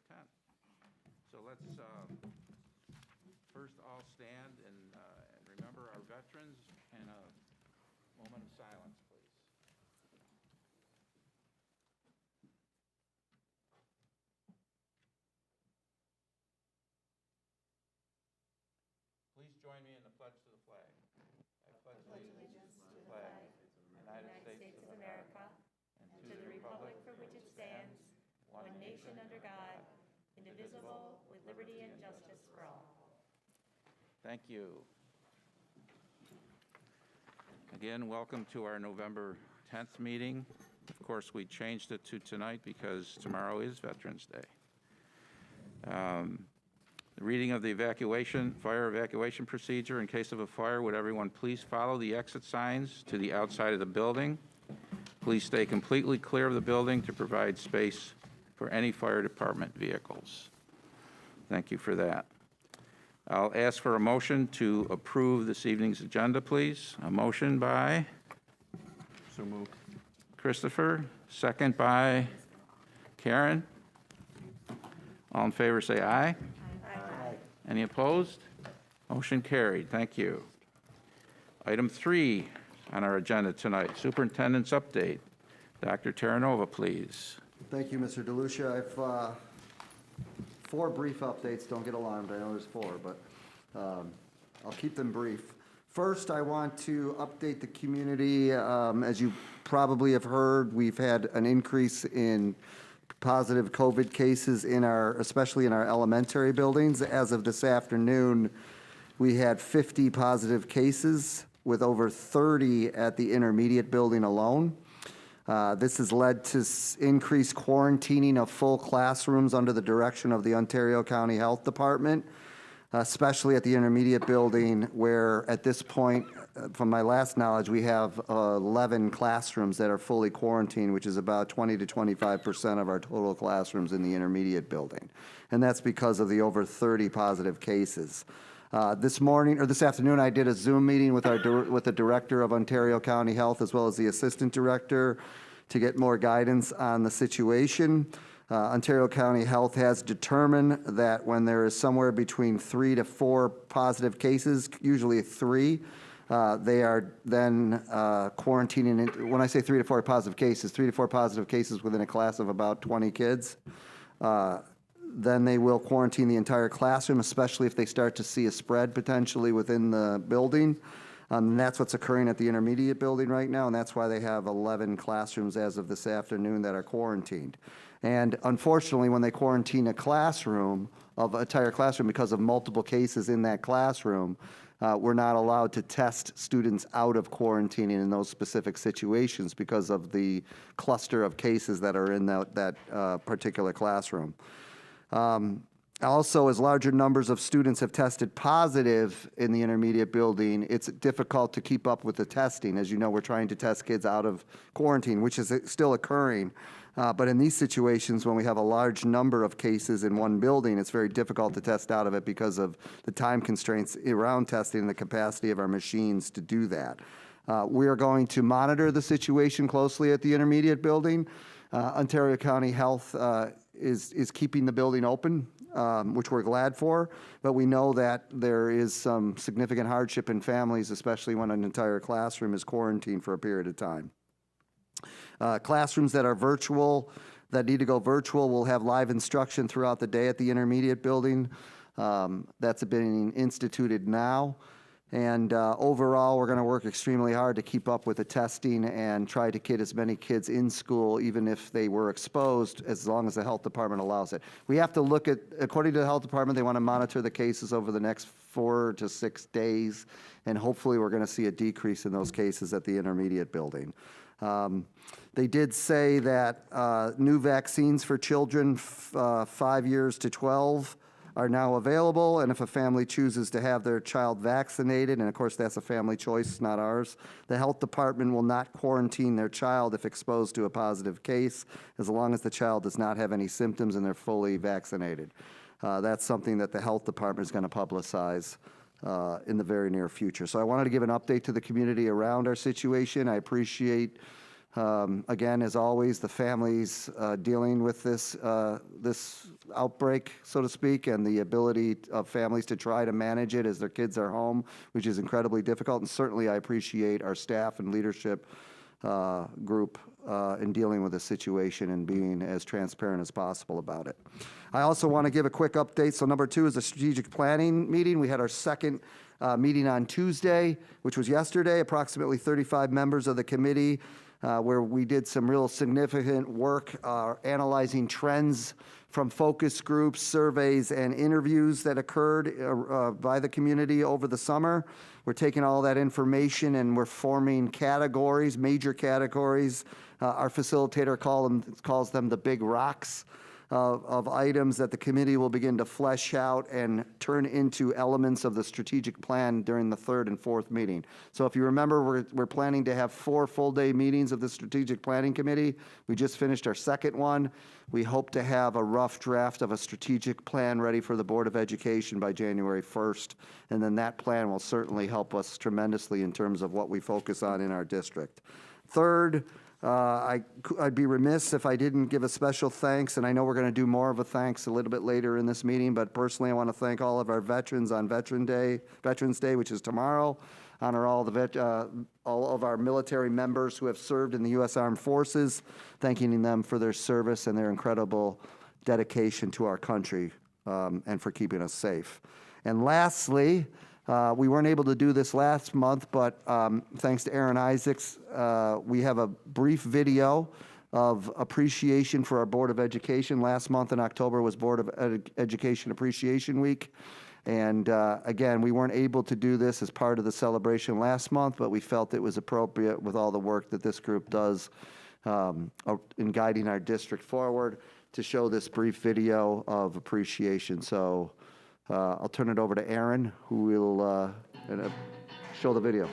10. So let's first all stand and remember our veterans and a moment of silence, please. Please join me in the pledge to the flag. I pledge allegiance to the flag of the United States of America and to the republic for which it stands, one nation under God, indivisible, with liberty and justice for all. Thank you. Again, welcome to our November 10th meeting. Of course, we changed it to tonight because tomorrow is Veterans Day. The reading of the fire evacuation procedure. In case of a fire, would everyone please follow the exit signs to the outside of the building? Please stay completely clear of the building to provide space for any fire department vehicles. Thank you for that. I'll ask for a motion to approve this evening's agenda, please. A motion by? So moved. Christopher, second by Karen. All in favor say aye. Aye. Any opposed? Motion carried. Thank you. Item 3 on our agenda tonight, Superintendent's update. Dr. Terranova, please. Thank you, Mr. DeLucia. I've 4 brief updates. Don't get alarmed. I know there's 4, but I'll keep them brief. First, I want to update the community. As you probably have heard, we've had an increase in positive COVID cases especially in our elementary buildings. As of this afternoon, we had 50 positive cases with over 30 at the intermediate building alone. This has led to increased quarantining of full classrooms under the direction of the Ontario County Health Department, especially at the intermediate building, where at this point, from my last knowledge, we have 11 classrooms that are fully quarantined, which is about 20 to 25% of our total classrooms in the intermediate building. And that's because of the over 30 positive cases. This afternoon, I did a Zoom meeting with the director of Ontario County Health as well as the assistant director to get more guidance on the situation. Ontario County Health has determined that when there is somewhere between 3 to 4 positive cases, usually 3, they are then quarantining. When I say 3 to 4 positive cases, 3 to 4 positive cases within a class of about 20 kids. Then they will quarantine the entire classroom, especially if they start to see a spread potentially within the building. And that's what's occurring at the intermediate building right now, and that's why they have 11 classrooms as of this afternoon that are quarantined. And unfortunately, when they quarantine a classroom, entire classroom, because of multiple cases in that classroom, we're not allowed to test students out of quarantining in those specific situations because of the cluster of cases that are in that particular classroom. Also, as larger numbers of students have tested positive in the intermediate building, it's difficult to keep up with the testing. As you know, we're trying to test kids out of quarantine, which is still occurring. But in these situations, when we have a large number of cases in one building, it's very difficult to test out of it because of the time constraints around testing and the capacity of our machines to do that. We are going to monitor the situation closely at the intermediate building. Ontario County Health is keeping the building open, which we're glad for, but we know that there is some significant hardship in families, especially when an entire classroom is quarantined for a period of time. Classrooms that are virtual, that need to go virtual, will have live instruction throughout the day at the intermediate building. That's being instituted now. And overall, we're going to work extremely hard to keep up with the testing and try to get as many kids in school, even if they were exposed, as long as the health department allows it. We have to look at, according to the health department, they want to monitor the cases over the next 4 to 6 days, and hopefully we're going to see a decrease in those cases at the intermediate building. They did say that new vaccines for children 5 years to 12 are now available, and if a family chooses to have their child vaccinated, and of course that's a family choice, not ours, the health department will not quarantine their child if exposed to a positive case, as long as the child does not have any symptoms and they're fully vaccinated. That's something that the health department is going to publicize in the very near future. So I wanted to give an update to the community around our situation. I appreciate Again, as always, the families dealing with this outbreak, so to speak, and the ability of families to try to manage it as their kids are home, which is incredibly difficult. And certainly I appreciate our staff and leadership group in dealing with the situation and being as transparent as possible about it. I also want to give a quick update. So number 2 is the strategic planning meeting. We had our second meeting on Tuesday, which was yesterday, approximately 35 members of the committee, where we did some real significant work analyzing trends from focus groups, surveys, and interviews that occurred by the community over the summer. We're taking all that information and we're forming categories, major categories. Our facilitator calls them the big rocks of items that the committee will begin to flesh out and turn into elements of the strategic plan during the 3rd and 4th meeting. So if you remember, we're planning to have 4 full-day meetings of the strategic planning committee. We just finished our second one. We hope to have a rough draft of a strategic plan ready for the Board of Education by January 1st, and then that plan will certainly help us tremendously in terms of what we focus on in our district. Third, I'd be remiss if I didn't give a special thanks, and I know we're going to do more of a thanks a little bit later in this meeting, but personally I want to thank all of our veterans on Veterans Day, which is tomorrow. Honor all of our military members who have served in the U.S. Armed Forces, thanking them for their service and their incredible dedication to our country and for keeping us safe. And lastly, we weren't able to do this last month, but thanks to Aaron Isaacs, we have a brief video of appreciation for our Board of Education. Last month in October was Board of Education Appreciation Week. And again, we weren't able to do this as part of the celebration last month, but we felt it was appropriate with all the work that this group does in guiding our district forward to show this brief video of appreciation. So I'll turn it over to Aaron, who will show the video.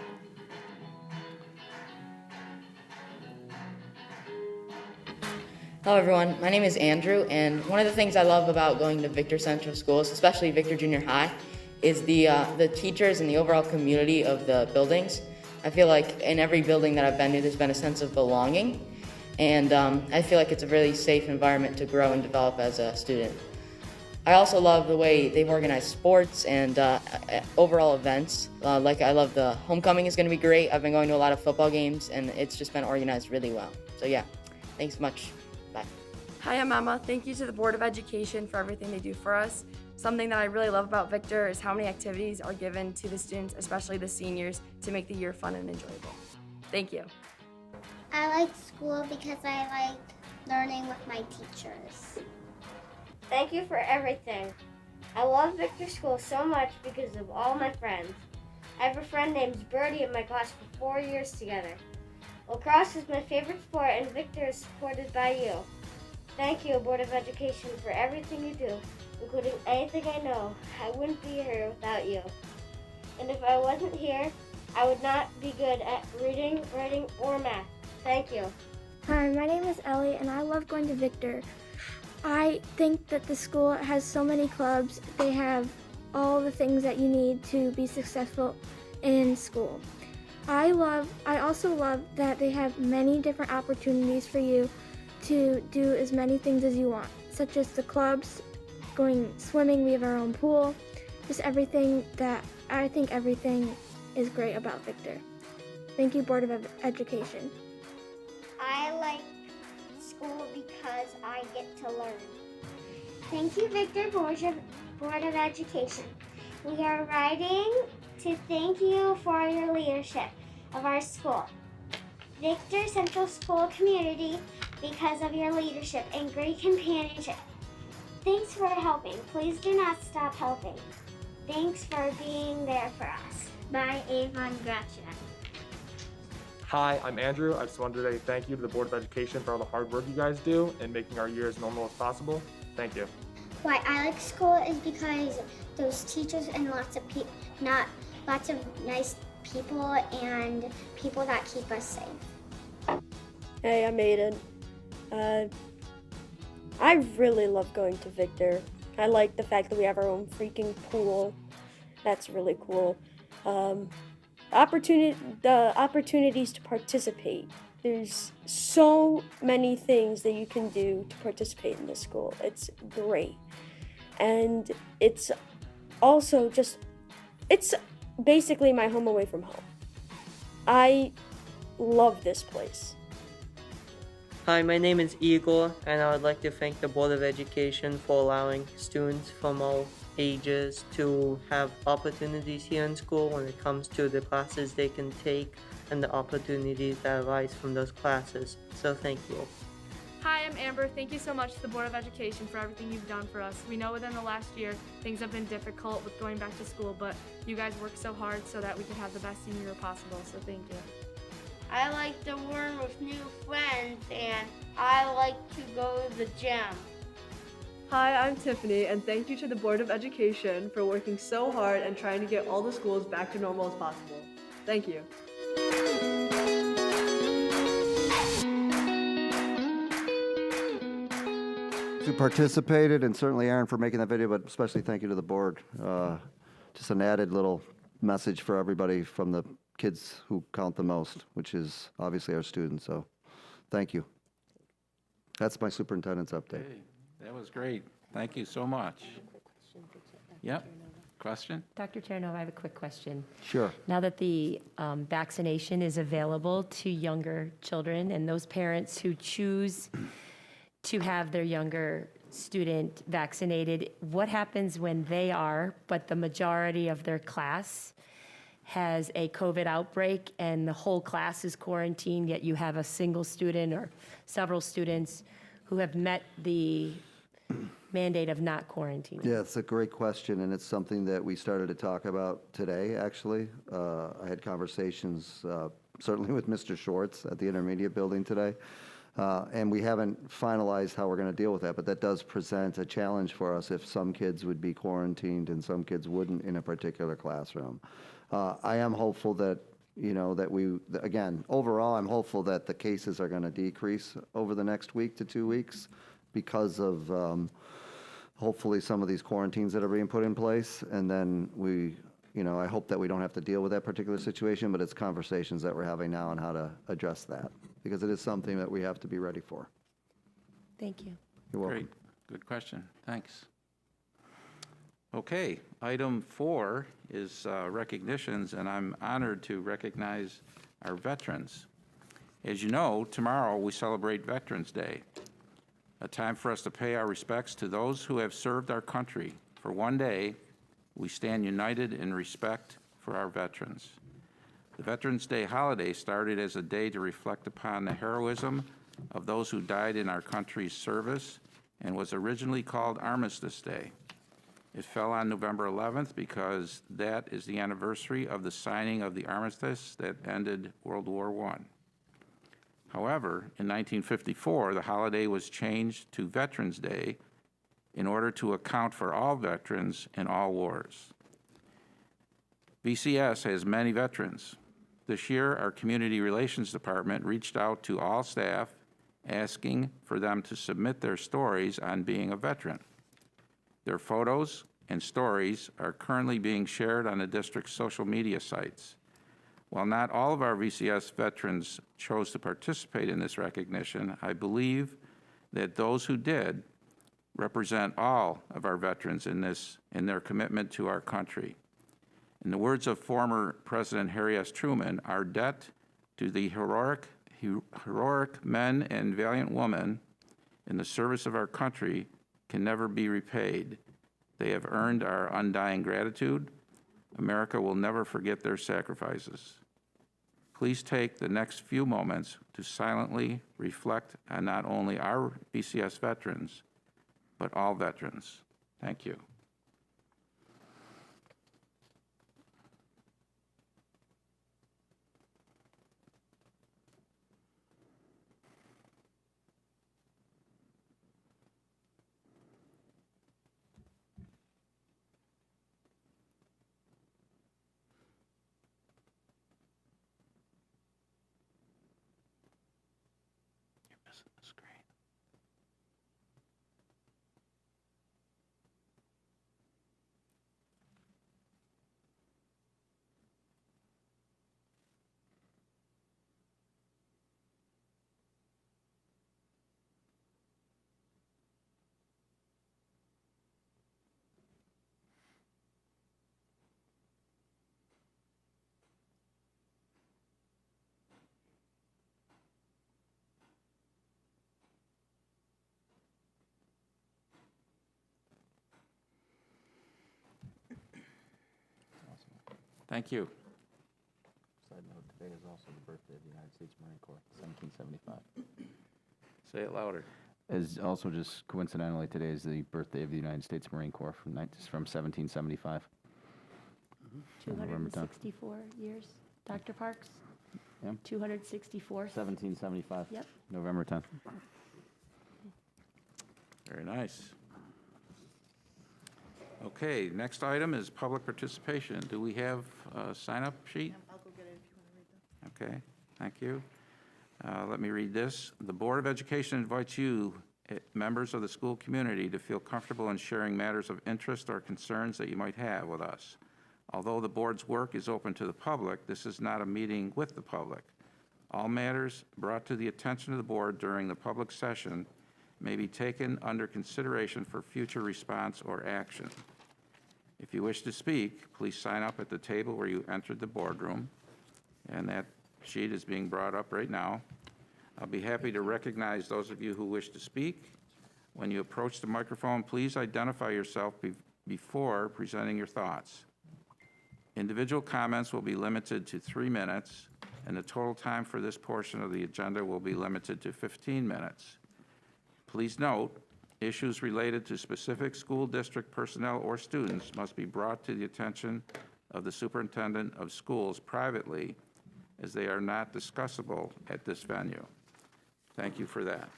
Hello everyone, my name is Andrew, and one of the things I love about going to Victor Central Schools, especially Victor Junior High, is the teachers and the overall community of the buildings. I feel like in every building that I've been to, there's been a sense of belonging, and I feel like it's a really safe environment to grow and develop as a student. I also love the way they've organized sports and overall events. Like I love the homecoming is going to be great. I've been going to a lot of football games, and it's just been organized really well. So yeah, thanks much. Bye. Hi, I'm Emma. Thank you to the Board of Education for everything they do for us. Something that I really love about Victor is how many activities are given to the students, especially the seniors, to make the year fun and enjoyable. Thank you. I like school because I like learning with my teachers. Thank you for everything. I love Victor School so much because of all my friends. I have a friend named Birdie in my class for 4 years together. Lacrosse is my favorite sport, and Victor is supported by you. Thank you, Board of Education, for everything you do, including anything I know. I wouldn't be here without you. And if I wasn't here, I would not be good at reading, writing, or math. Thank you. Hi, my name is Ellie, and I love going to Victor. I think that the school has so many clubs. They have all the things that you need to be successful in school. I also love that they have many different opportunities for you to do as many things as you want, such as the clubs, going swimming, we have our own pool, just everything that I think everything is great about Victor. Thank you, Board of Education. I like school because I get to learn. Thank you, Victor, Board of Education. We are writing to thank you for your leadership of our school. Victor Central School community, because of your leadership and great companionship. Thanks for helping. Please do not stop helping. Thanks for being there for us. By Avon Gretchen. Hi, I'm Andrew. I just wanted to say thank you to the Board of Education for all the hard work you guys do in making our year as normal as possible. Thank you. Why I like school is because those teachers and lots of nice people and people that keep us safe. Hey, I'm Aiden. I really love going to Victor. I like the fact that we have our own freaking pool. That's really cool. The opportunities to participate There's so many things that you can do to participate in this school. It's great. And it's also just, it's basically my home away from home. I love this place. Hi, my name is Igor, and I would like to thank the Board of Education for allowing students from all ages to have opportunities here in school when it comes to the classes they can take and the opportunities that arise from those classes. So thank you. Hi, I'm Amber. Thank you so much to the Board of Education for everything you've done for us. We know within the last year things have been difficult with going back to school, but you guys worked so hard so that we could have the best senior year possible, so thank you. I like to learn with new friends, and I like to go to the gym. Hi, I'm Tiffany, and thank you to the Board of Education for working so hard and trying to get all the schools back to normal as possible. Thank you. Who participated, and certainly Aaron for making that video, but especially thank you to the board. Just an added little message for everybody from the kids who count the most, which is obviously our students, so thank you. That's my superintendent's update. Hey, that was great. Thank you so much. Yep. Question? Dr. Chernow, I have a quick question. Sure. Now that the vaccination is available to younger children and those parents who choose to have their younger student vaccinated, what happens when they are, but the majority of their class has a COVID outbreak and the whole class is quarantined, yet you have a single student or several students who have met the mandate of not quarantining? Yeah, it's a great question, and it's something that we started to talk about today, actually. I had conversations certainly with Mr. Schwartz at the intermediate building today, and we haven't finalized how we're going to deal with that, but that does present a challenge for us if some kids would be quarantined and some kids wouldn't in a particular classroom. I am hopeful that, again, overall, I'm hopeful that the cases are going to decrease over the next week to 2 weeks because of hopefully some of these quarantines that are being put in place. And then I hope that we don't have to deal with that particular situation, but it's conversations that we're having now on how to address that, because it is something that we have to be ready for. Thank you. You're welcome. Great. Good question. Thanks. Okay, item 4 is recognitions, and I'm honored to recognize our veterans. As you know, tomorrow we celebrate Veterans Day, a time for us to pay our respects to those who have served our country. For one day, we stand united in respect for our veterans. The Veterans Day holiday started as a day to reflect upon the heroism of those who died in our country's service and was originally called Armistice Day. It fell on November 11th because that is the anniversary of the signing of the armistice that ended World War I. However, in 1954, the holiday was changed to Veterans Day in order to account for all veterans in all wars. VCS has many veterans. This year, our Community Relations Department reached out to all staff asking for them to submit their stories on being a veteran. Their photos and stories are currently being shared on the district's social media sites. While not all of our VCS veterans chose to participate in this recognition, I believe that those who did represent all of our veterans in their commitment to our country. In the words of former President Harry S. Truman, our debt to the heroic men and valiant women in the service of our country can never be repaid. They have earned our undying gratitude. America will never forget their sacrifices. Please take the next few moments to silently reflect on not only our VCS veterans, but all veterans. Thank you. You're missing the screen. Thank you. Side note, today is also the birthday of the United States Marine Corps, 1775. Say it louder. As also just coincidentally, today is the birthday of the United States Marine Corps from 1775. November 10th. 264 years, Dr. Parks? Yeah. 264? 1775. Yep. November 10th. Very nice. Okay, next item is public participation. Do we have a sign-up sheet? I'll go get it if you want to read them. Okay, thank you. Let me read this. The Board of Education invites you, members of the school community, to feel comfortable in sharing matters of interest or concerns that you might have with us. Although the board's work is open to the public, this is not a meeting with the public. All matters brought to the attention of the board during the public session may be taken under consideration for future response or action. If you wish to speak, please sign up at the table where you entered the boardroom, and that sheet is being brought up right now. I'll be happy to recognize those of you who wish to speak. When you approach the microphone, please identify yourself before presenting your thoughts. Individual comments will be limited to 3 minutes, and the total time for this portion of the agenda will be limited to 15 minutes. Please note, issues related to specific school district personnel or students must be brought to the attention of the superintendent of schools privately, as they are not discussable at this venue. Thank you for that.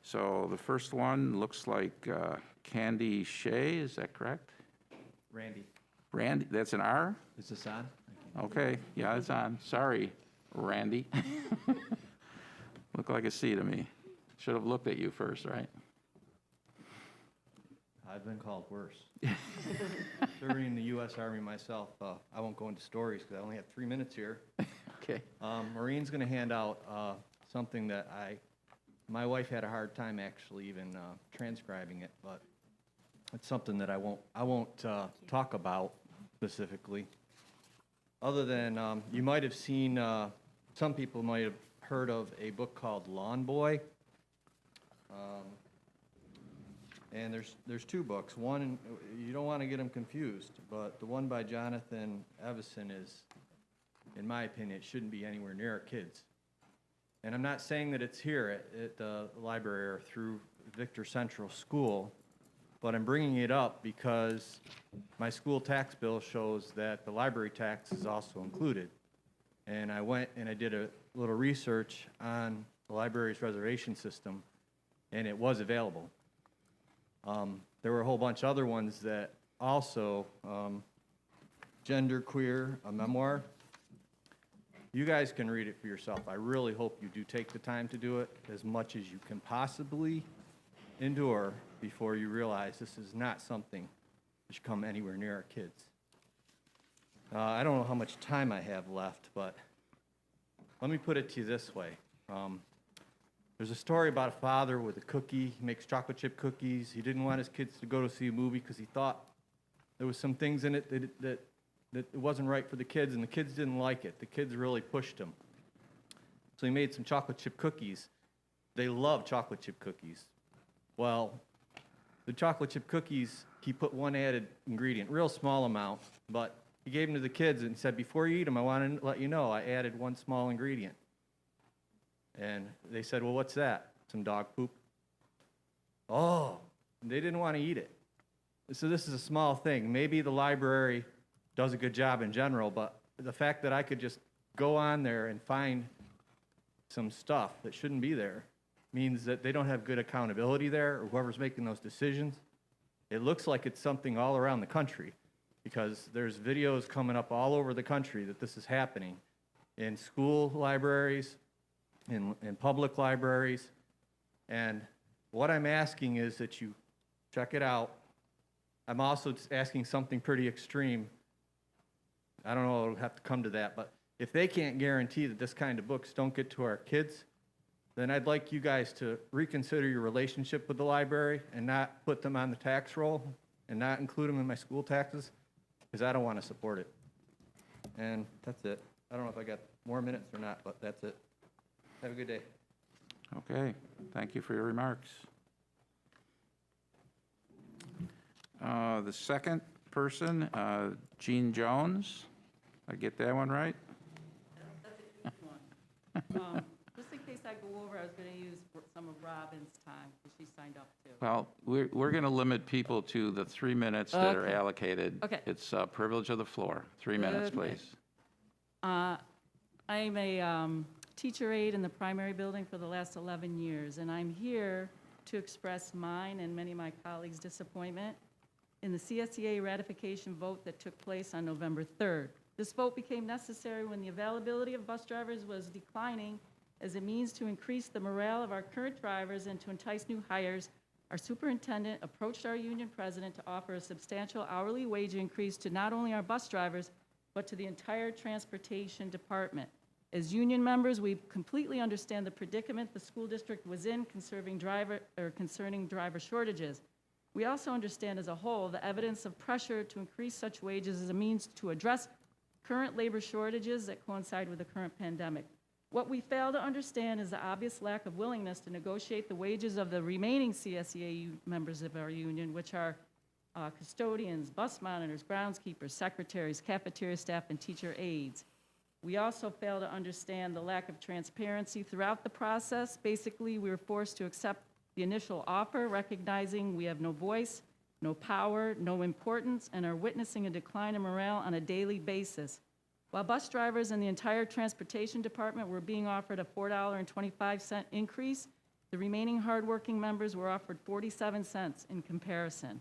So the first one looks like Candy Shea, is that correct? Randy. Randy, that's an R? Is this on? Okay, yeah, it's on. Sorry, Randy. Looked like a C to me. Should have looked at you first, right? I've been called worse. Serving in the U.S. Army myself, I won't go into stories because I only have 3 minutes here. Okay. Maureen's going to hand out something that my wife had a hard time actually even transcribing it, but it's something that I won't talk about specifically. Other than you might have seen, some people might have heard of a book called Lawn Boy. And there's 2 books. One, you don't want to get them confused, but the one by Jonathan Evison is, in my opinion, it shouldn't be anywhere near our kids. And I'm not saying that it's here at the library or through Victor Central School, but I'm bringing it up because my school tax bill shows that the library tax is also included. And I went and I did a little research on the library's reservation system, and it was available. There were a whole bunch of other ones that also, Gender Queer, a memoir. You guys can read it for yourself. I really hope you do take the time to do it as much as you can possibly endure before you realize this is not something that should come anywhere near our kids. I don't know how much time I have left, but let me put it to you this way. There's a story about a father with a cookie. He makes chocolate chip cookies. He didn't want his kids to go to see a movie because he thought there was some things in it that it wasn't right for the kids, and the kids didn't like it. The kids really pushed him. So he made some chocolate chip cookies. They love chocolate chip cookies. Well, the chocolate chip cookies, he put one added ingredient, real small amount, but he gave them to the kids and said, before you eat them, I want to let you know I added one small ingredient. And they said, well, what's that? Some dog poop. Oh, they didn't want to eat it. So this is a small thing. Maybe the library does a good job in general, but the fact that I could just go on there and find some stuff that shouldn't be there means that they don't have good accountability there, or whoever's making those decisions. It looks like it's something all around the country, because there's videos coming up all over the country that this is happening in school libraries, in public libraries. And what I'm asking is that you check it out. I'm also asking something pretty extreme. I don't know, it'll have to come to that, but if they can't guarantee that this kind of books don't get to our kids, then I'd like you guys to reconsider your relationship with the library and not put them on the tax roll and not include them in my school taxes, because I don't want to support it. And that's it. I don't know if I got more minutes or not, but that's it. Have a good day. Okay, thank you for your remarks. The second person, Jean Jones. I get that one right? Just in case I go over, I was going to use some of Robin's time, because she signed up too. Well, we're going to limit people to the 3 minutes that are Okay. allocated. Okay. It's privilege of the floor. 3 minutes, Good. please. I'm a teacher aide in the primary building for the last 11 years, and I'm here to express mine and many of my colleagues' disappointment in the CSEA ratification vote that took place on November 3rd. This vote became necessary when the availability of bus drivers was declining as a means to increase the morale of our current drivers and to entice new hires. Our superintendent approached our union president to offer a substantial hourly wage increase to not only our bus drivers, but to the entire transportation department. As union members, we completely understand the predicament the school district was in concerning driver shortages. We also understand as a whole the evidence of pressure to increase such wages as a means to address current labor shortages that coincide with the current pandemic. What we fail to understand is the obvious lack of willingness to negotiate the wages of the remaining CSEA members of our union, which are custodians, bus monitors, groundskeepers, secretaries, cafeteria staff, and teacher aides. We also fail to understand the lack of transparency throughout the process. Basically, we were forced to accept the initial offer, recognizing we have no voice, no power, no importance, and are witnessing a decline in morale on a daily basis. While bus drivers and the entire transportation department were being offered a $4.25 increase, the remaining hardworking members were offered 47 cents in comparison.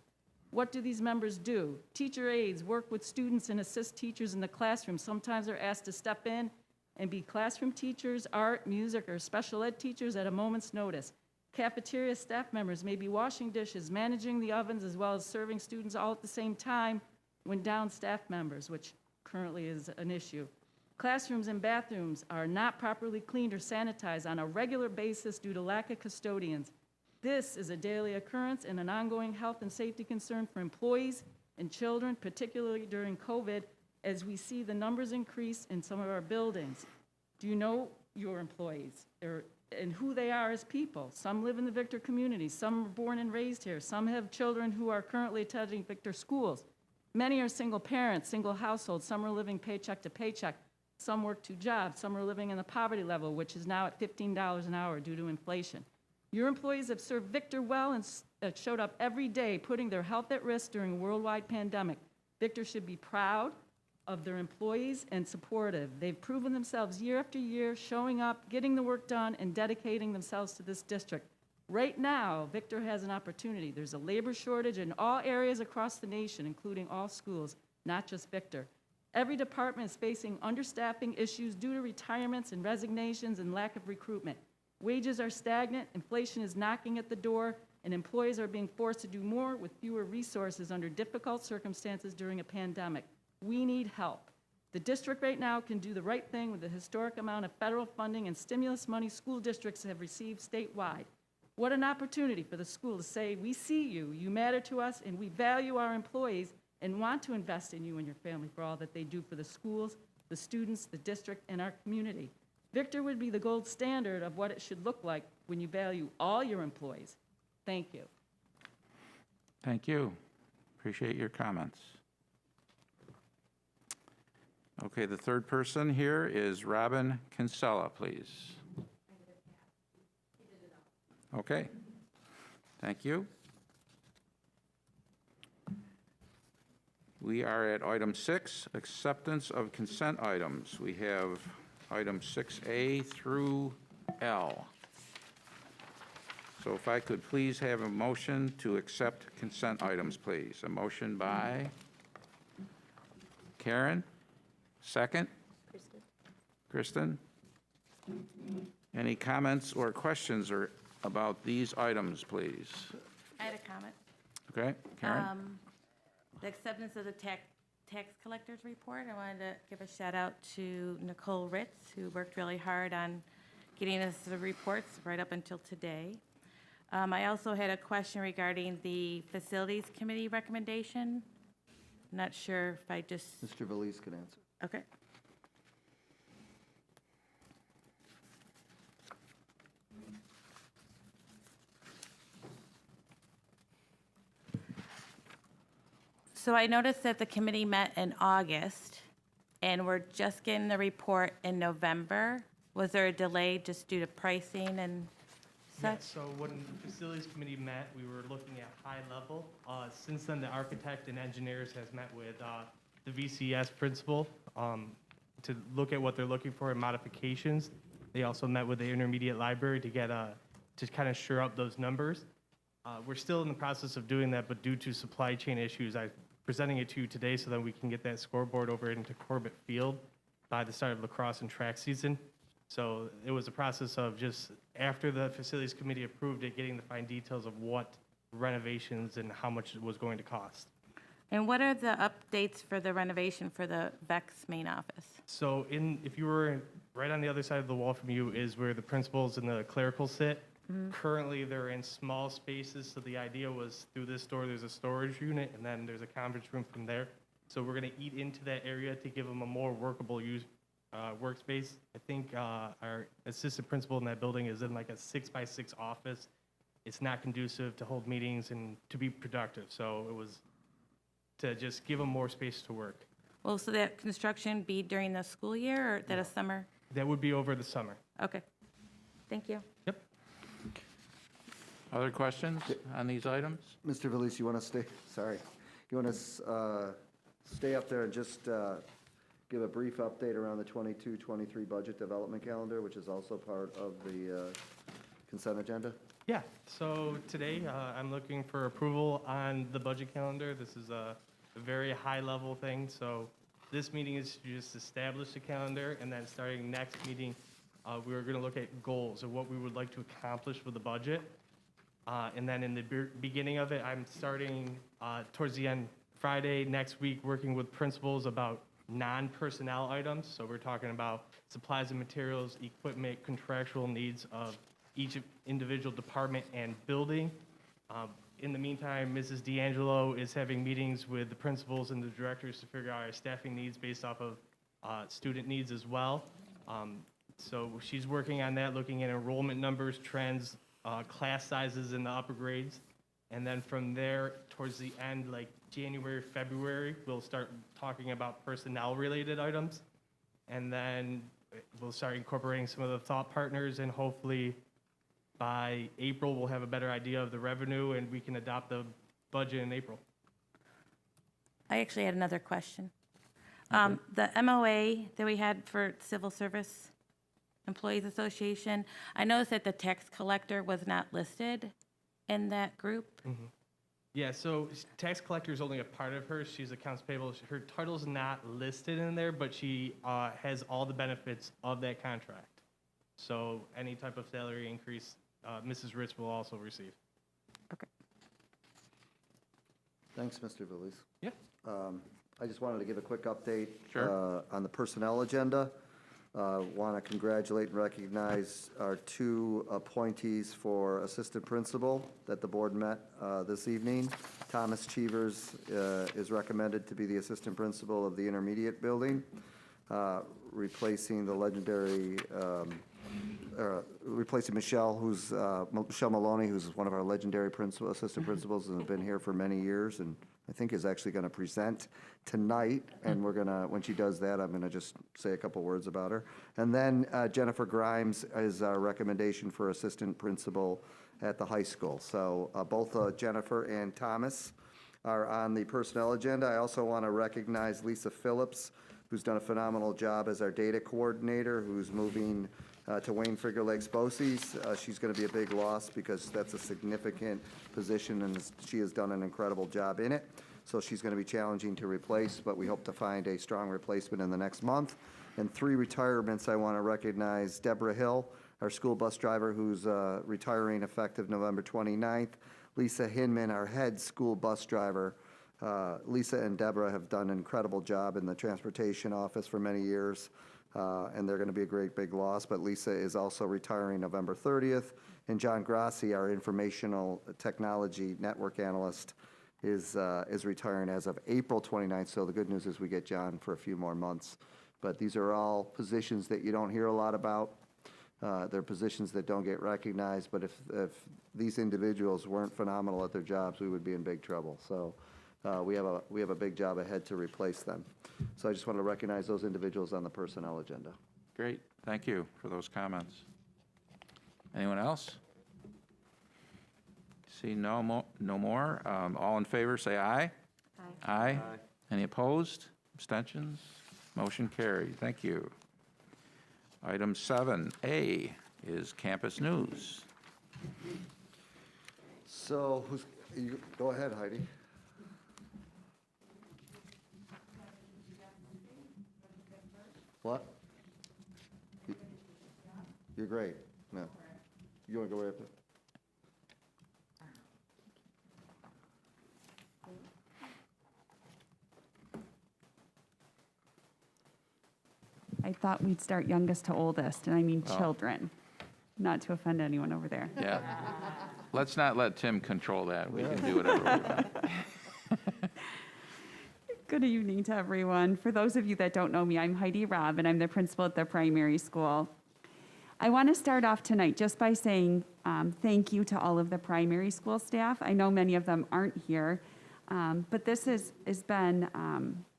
What do these members do? Teacher aides work with students and assist teachers in the classroom. Sometimes they're asked to step in and be classroom teachers, art, music, or special ed teachers at a moment's notice. Cafeteria staff members may be washing dishes, managing the ovens, as well as serving students all at the same time when down staff members, which currently is an issue. Classrooms and bathrooms are not properly cleaned or sanitized on a regular basis due to lack of custodians. This is a daily occurrence and an ongoing health and safety concern for employees and children, particularly during COVID, as we see the numbers increase in some of our buildings. Do you know your employees and who they are as people? Some live in the Victor community, some were born and raised here, some have children who are currently attending Victor schools. Many are single parents, single households, some are living paycheck to paycheck, some work 2 jobs, some are living in the poverty level, which is now at $15 an hour due to inflation. Your employees have served Victor well and showed up every day, putting their health at risk during a worldwide pandemic. Victor should be proud of their employees and supportive. They've proven themselves year after year, showing up, getting the work done, and dedicating themselves to this district. Right now, Victor has an opportunity. There's a labor shortage in all areas across the nation, including all schools, not just Victor. Every department is facing understaffing issues due to retirements and resignations and lack of recruitment. Wages are stagnant, inflation is knocking at the door, and employees are being forced to do more with fewer resources under difficult circumstances during a pandemic. We need help. The district right now can do the right thing with the historic amount of federal funding and stimulus money school districts have received statewide. What an opportunity for the school to say, we see you, you matter to us, and we value our employees and want to invest in you and your family for all that they do for the schools, the students, the district, and our community. Victor would be the gold standard of what it should look like when you value all your employees. Thank you. Thank you. Appreciate your comments. Okay, the third person here is Robin Kinsella, please. Okay, thank you. We are at item 6, acceptance of consent items. We have items 6A through L. So if I could please have a motion to accept consent items, please. A motion by Karen, second? Kristen. Any comments or questions about these items, please? I had a comment. Okay, Karen? The acceptance of the tax collector's report, I wanted to give a shout out to Nicole Ritz, who worked really hard on getting us the reports right up until today. I also had a question regarding the facilities committee recommendation. Not sure if I just... Mr. Valise could answer. Okay. So I noticed that the committee met in August, and we're just getting the report in November. Was there a delay just due to pricing and Yeah, such? so when the facilities committee met, we were looking at high level. Since then, the architect and engineers has met with the VCS principal to look at what they're looking for in modifications. They also met with the intermediate library to get to kind of shore up those numbers. We're still in the process of doing that, but due to supply chain issues, I'm presenting it to you today so that we can get that scoreboard over into Corbett Field by the start of lacrosse and track season. So it was a process of just, after the facilities committee approved it, getting the fine details of what renovations and how much it was going to cost. And what are the updates for the renovation for the VEX main office? So if you were right on the other side of the wall from you is where the principals and the clerical sit. Currently, they're in small spaces, so the idea was through this door, there's a storage unit, and then there's a conference room from there. So we're gonna eat into that area to give them a more workable workspace. I think our assistant principal in that building is in like a 6x6 office. It's not conducive to hold meetings and to be productive, so it was to just give them more space to work. Well, so that construction be during the school year or that a summer? That would be over the summer. Okay, thank you. Yep. Other questions on these items? Mr. Valise, you want to stay, sorry, you want to stay up there and just give a brief update around the 22-23 budget development calendar, which is also part of the consent agenda? Yeah, so today I'm looking for approval on the budget calendar. This is a very high-level thing, so this meeting is to just establish the calendar, and then starting next meeting, we're going to look at goals of what we would like to accomplish with the budget. And then in the beginning of it, I'm starting towards the end, Friday next week, working with principals about non-personnel items. So we're talking about supplies and materials, equipment, contractual needs of each individual department and building. In the meantime, Mrs. D'Angelo is having meetings with the principals and the directors to figure out our staffing needs based off of student needs as well. So she's working on that, looking at enrollment numbers, trends, class sizes in the upper grades. And then from there, towards the end, like January, February, we'll start talking about personnel-related items. And then we'll start incorporating some of the thought partners, and hopefully by April, we'll have a better idea of the revenue, and we can adopt the budget in April. I actually had another question. The MOA that we had for Civil Service Employees Association, I noticed that the tax collector was not listed in that group. Yeah, so tax collector is only a part of her. She's accounts payable. Her title's not listed in there, but she has all the benefits of that contract. So any type of salary increase, Mrs. Ritz will also receive. Okay. Thanks, Mr. Valise. Yeah. I just wanted to give a quick update Sure. on the personnel agenda. Want to congratulate and recognize our two appointees for assistant principal that the board met this evening. Thomas Cheevers is recommended to be the assistant principal of the intermediate building, replacing the legendary, replacing Michelle, Michelle Maloney, who's one of our legendary assistant principals and has been here for many years, and I think is actually going to present tonight, and we're going to, when she does that, I'm going to just say a couple words about her. And then Jennifer Grimes is our recommendation for assistant principal at the high school. So both Jennifer and Thomas are on the personnel agenda. I also want to recognize Lisa Phillips, who's done a phenomenal job as our data coordinator, who's moving to Wayne Finger Lakes BOCES. She's going to be a big loss because that's a significant position, and she has done an incredible job in it. So she's going to be challenging to replace, but we hope to find a strong replacement in the next month. And 3 retirements I want to recognize: Deborah Hill, our school bus driver, who's retiring effective November 29th. Lisa Hinman, our head school bus driver. Lisa and Deborah have done an incredible job in the transportation office for many years, and they're going to be a great big loss. But Lisa is also retiring November 30th. And John Grassi, our informational technology network analyst, is retiring as of April 29th. So the good news is we get John for a few more months. But these are all positions that you don't hear a lot about. They're positions that don't get recognized. But if these individuals weren't phenomenal at their jobs, we would be in big trouble. So we have a big job ahead to replace them. So I just want to recognize those individuals on the personnel agenda. Great, thank you for those comments. Anyone else? See no more. All in favor, say aye. Aye. Aye. Any opposed? Abstentions? Motion carried. Thank you. Item 7A is campus news. So go ahead, Heidi. What? You're great. No. You want to go right up there? I thought we'd start youngest to oldest, and I mean Oh. children, not to offend anyone over there. Yeah. Let's not let Tim control that. We can do whatever we want. Good evening to everyone. For those of you that don't know me, I'm Heidi Robb, and I'm the principal at the primary school. I want to start off tonight just by saying thank you to all of the primary school staff. I know many of them aren't here, but this has been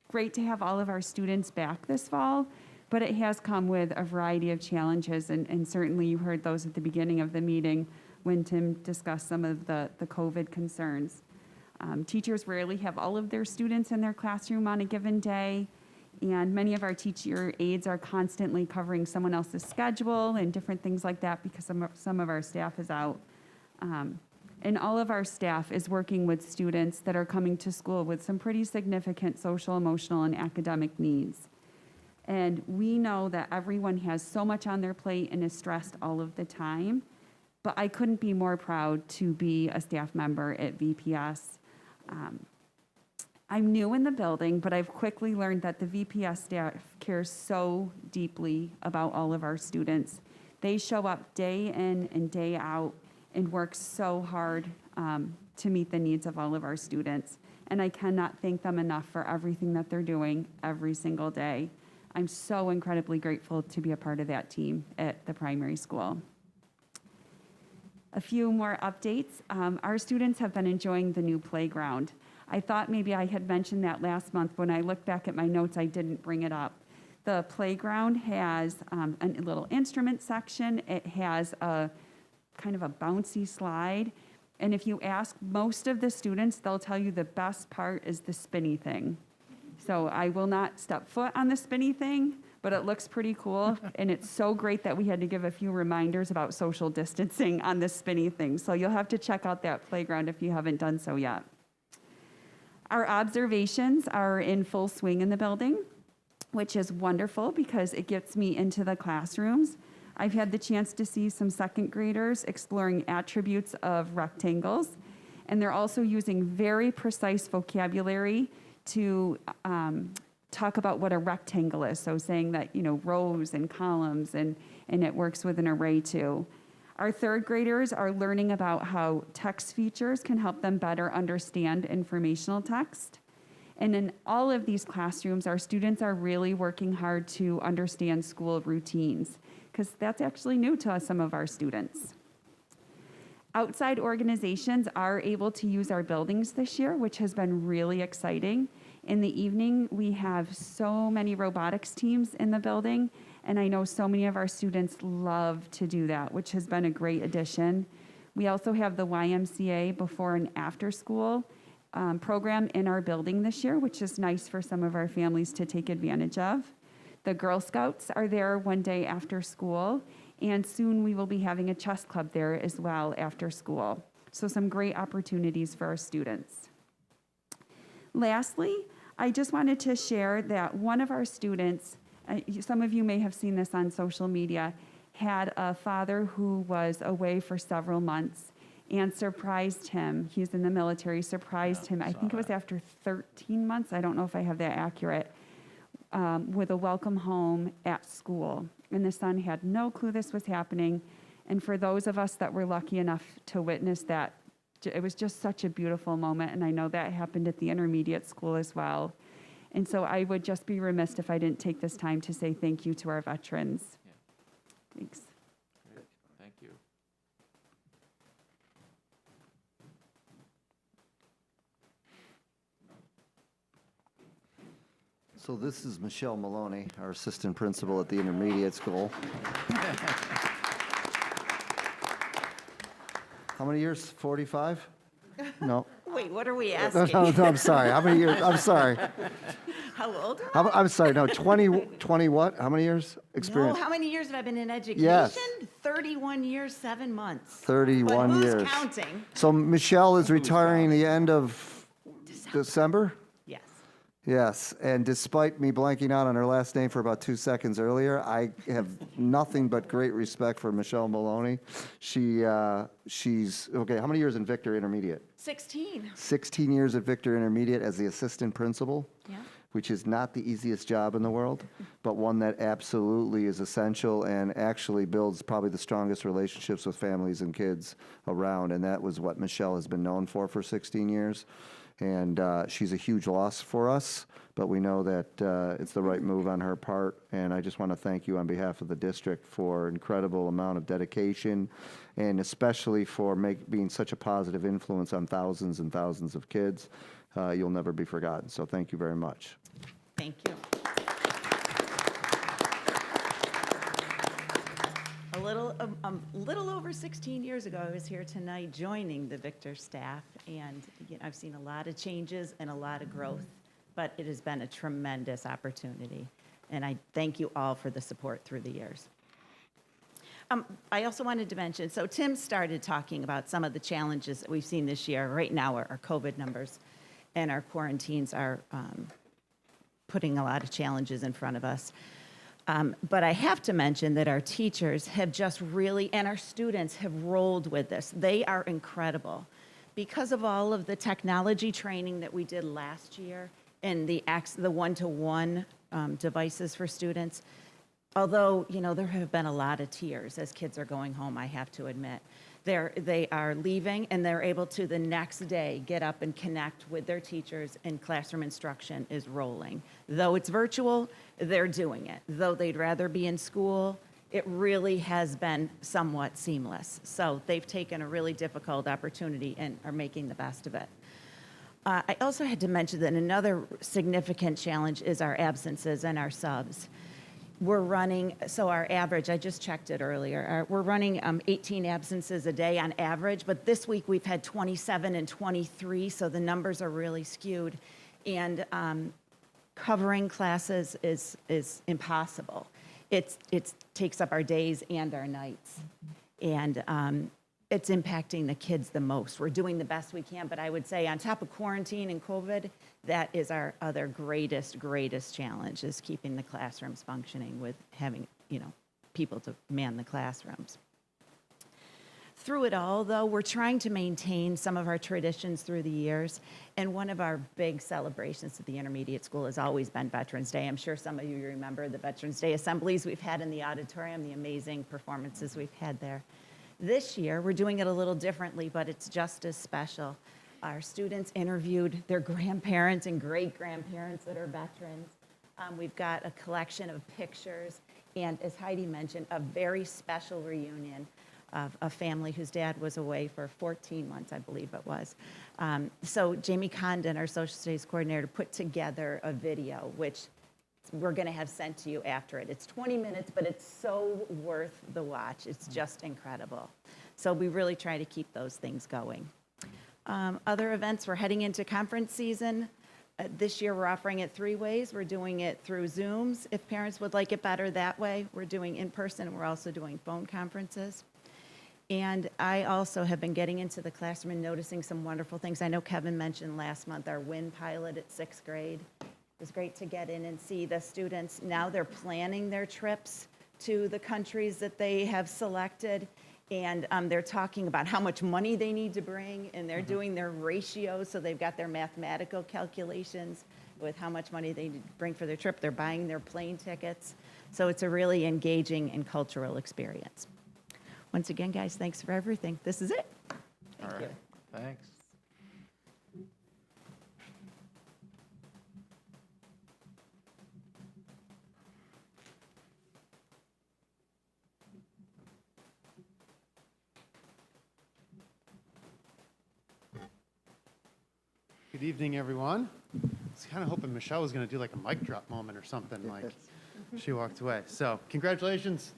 great to have all of our students back this fall, but it has come with a variety of challenges, and certainly you heard those at the beginning of the meeting when Tim discussed some of the COVID concerns. Teachers rarely have all of their students in their classroom on a given day, and many of our teacher aides are constantly covering someone else's schedule and different things like that because some of our staff is out. And all of our staff is working with students that are coming to school with some pretty significant social, emotional, and academic needs. And we know that everyone has so much on their plate and is stressed all of the time, but I couldn't be more proud to be a staff member at VPS. I'm new in the building, but I've quickly learned that the VPS staff cares so deeply about all of our students. They show up day in and day out and work so hard to meet the needs of all of our students. And I cannot thank them enough for everything that they're doing every single day. I'm so incredibly grateful to be a part of that team at the primary school. A few more updates. Our students have been enjoying the new playground. I thought maybe I had mentioned that last month. When I looked back at my notes, I didn't bring it up. The playground has a little instrument section. It has a kind of a bouncy slide. And if you ask most of the students, they'll tell you the best part is the spinny thing. So I will not step foot on the spinny thing, but it looks pretty cool. And it's so great that we had to give a few reminders about social distancing on the spinny thing. So you'll have to check out that playground if you haven't done so yet. Our observations are in full swing in the building, which is wonderful because it gets me into the classrooms. I've had the chance to see some second graders exploring attributes of rectangles, and they're also using very precise vocabulary to talk about what a rectangle is. So saying that, rows and columns, and it works with an array too. Our third graders are learning about how text features can help them better understand informational text. And in all of these classrooms, our students are really working hard to understand school routines, because that's actually new to some of our students. Outside organizations are able to use our buildings this year, which has been really exciting. In the evening, we have so many robotics teams in the building, and I know so many of our students love to do that, which has been a great addition. We also have the YMCA before and after school program in our building this year, which is nice for some of our families to take advantage of. The Girl Scouts are there one day after school, and soon we will be having a chess club there as well after school. So some great opportunities for our students. Lastly, I just wanted to share that one of our students, some of you may have seen this on social media, had a father who was away for several months and surprised him. He's in the military, surprised him. I think it was after 13 months. I don't know if I have that accurate. With a welcome home at school. And the son had no clue this was happening. And for those of us that were lucky enough to witness that, it was just such a beautiful moment. And I know that happened at the intermediate school as well. And so I would just be remiss if I didn't take this time to say thank you to our veterans. Yeah. Thanks. Great. Thank you. So this is Michelle Maloney, our assistant principal at the intermediate school. How many years? 45? No. Wait, what are we No, asking? no, I'm sorry. How many years? I'm sorry. How old am I? I'm sorry, no, 20 what? How many years experience? No, how many years have I been in education? Yes. 31 years, 7 months. 31 but who's years. counting? So Michelle is retiring the end of December? Yes. Yes, and despite me blanking out on her last name for about 2 seconds earlier, I have nothing but great respect for Michelle Maloney. She's, okay, how many years in Victor Intermediate? 16. 16 years at Victor Intermediate as the assistant principal, Yeah. which is not the easiest job in the world, but one that absolutely is essential and actually builds probably the strongest relationships with families and kids around, and that was what Michelle has been known for 16 years. And she's a huge loss for us, but we know that it's the right move on her part. And I just want to thank you on behalf of the district for incredible amount of dedication, and especially for being such a positive influence on thousands and thousands of kids. You'll never be forgotten. So thank you very much. Thank you. A little over 16 years ago, I was here tonight joining the Victor staff, and I've seen a lot of changes and a lot of growth, but it has been a tremendous opportunity, and I thank you all for the support through the years. I also wanted to mention, so Tim started talking about some of the challenges that we've seen this year. Right now, our COVID numbers and our quarantines are putting a lot of challenges in front of us. But I have to mention that our teachers have just really, and our students have rolled with this. They are incredible. Because of all of the technology training that we did last year and the one-to-one devices for students, although, there have been a lot of tears as kids are going home, I have to admit. They are leaving, and they're able to the next day get up and connect with their teachers, and classroom instruction is rolling. Though it's virtual, they're doing it. Though they'd rather be in school, it really has been somewhat seamless. So they've taken a really difficult opportunity and are making the best of it. I also had to mention that another significant challenge is our absences and our subs. We're running, so our average, I just checked it earlier, we're running 18 absences a day on average, but this week we've had 27 and 23, so the numbers are really skewed. And covering classes is impossible. It takes up our days and our nights. And it's impacting the kids the most. We're doing the best we can, but I would say on top of quarantine and COVID, that is our other greatest challenge, is keeping the classrooms functioning with having, people to man the classrooms. Through it all, though, we're trying to maintain some of our traditions through the years, and one of our big celebrations at the intermediate school has always been Veterans Day. I'm sure some of you remember the Veterans Day assemblies we've had in the auditorium, the amazing performances we've had there. This year, we're doing it a little differently, but it's just as special. Our students interviewed their grandparents and great-grandparents that are veterans. We've got a collection of pictures, and as Heidi mentioned, a very special reunion of a family whose dad was away for 14 months, I believe it was. So Jamie Condon, our social studies coordinator, put together a video, which we're going to have sent to you after it. It's 20 minutes, but it's so worth the watch. It's just incredible. So we really try to keep those things going. Other events, we're heading into conference season. This year, we're offering it 3 ways. We're doing it through Zooms. If parents would like it better that way, we're doing in person, and we're also doing phone conferences. And I also have been getting into the classroom and noticing some wonderful things. I know Kevin mentioned last month our WIN pilot at 6th grade. It was great to get in and see the students. Now they're planning their trips to the countries that they have selected, and they're talking about how much money they need to bring, and they're doing their ratios, so they've got their mathematical calculations with how much money they need to bring for their trip. They're buying their plane tickets. So it's a really engaging and cultural experience. Once again, guys, thanks for everything. This is it. All right, thanks. Good evening, everyone. was kind of hoping Michelle was going to do like a mic drop moment or something like she walked away. So congratulations.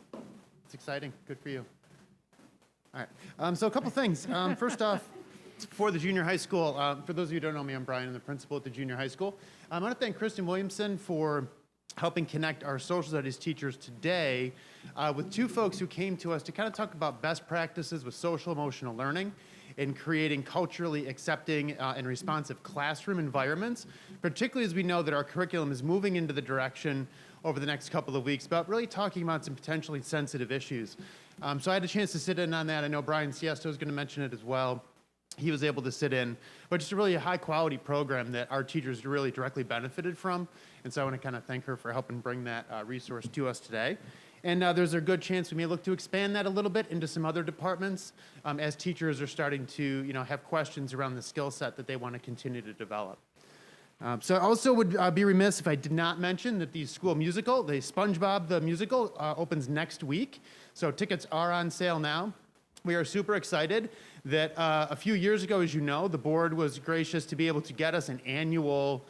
It's exciting. Good for you. All right. So a couple things. First off, for the junior high school, for those of you who don't know me, I'm Brian. I'm the principal at the junior high school. I want to thank Kristen Williamson for helping connect our social studies teachers today with two folks who came to us to kind of talk about best practices with social emotional learning in creating culturally accepting and responsive classroom environments, particularly as we know that our curriculum is moving into the direction over the next couple of weeks about really talking about some potentially sensitive issues. So I had a chance to sit in on that. I know Brian Siesto is going to mention it as well. He was able to sit in, but just a really high quality program that our teachers really directly benefited from. And so I want to kind of thank her for helping bring that resource to us today. And there's a good chance we may look to expand that a little bit into some other departments as teachers are starting to have questions around the skill set that they want to continue to develop. So I also would be remiss if I did not mention that the school musical, the Spongebob the Musical, opens next week. So tickets are on sale now. We are super excited that a few years ago, as you know, the board was gracious to be able to get us an annual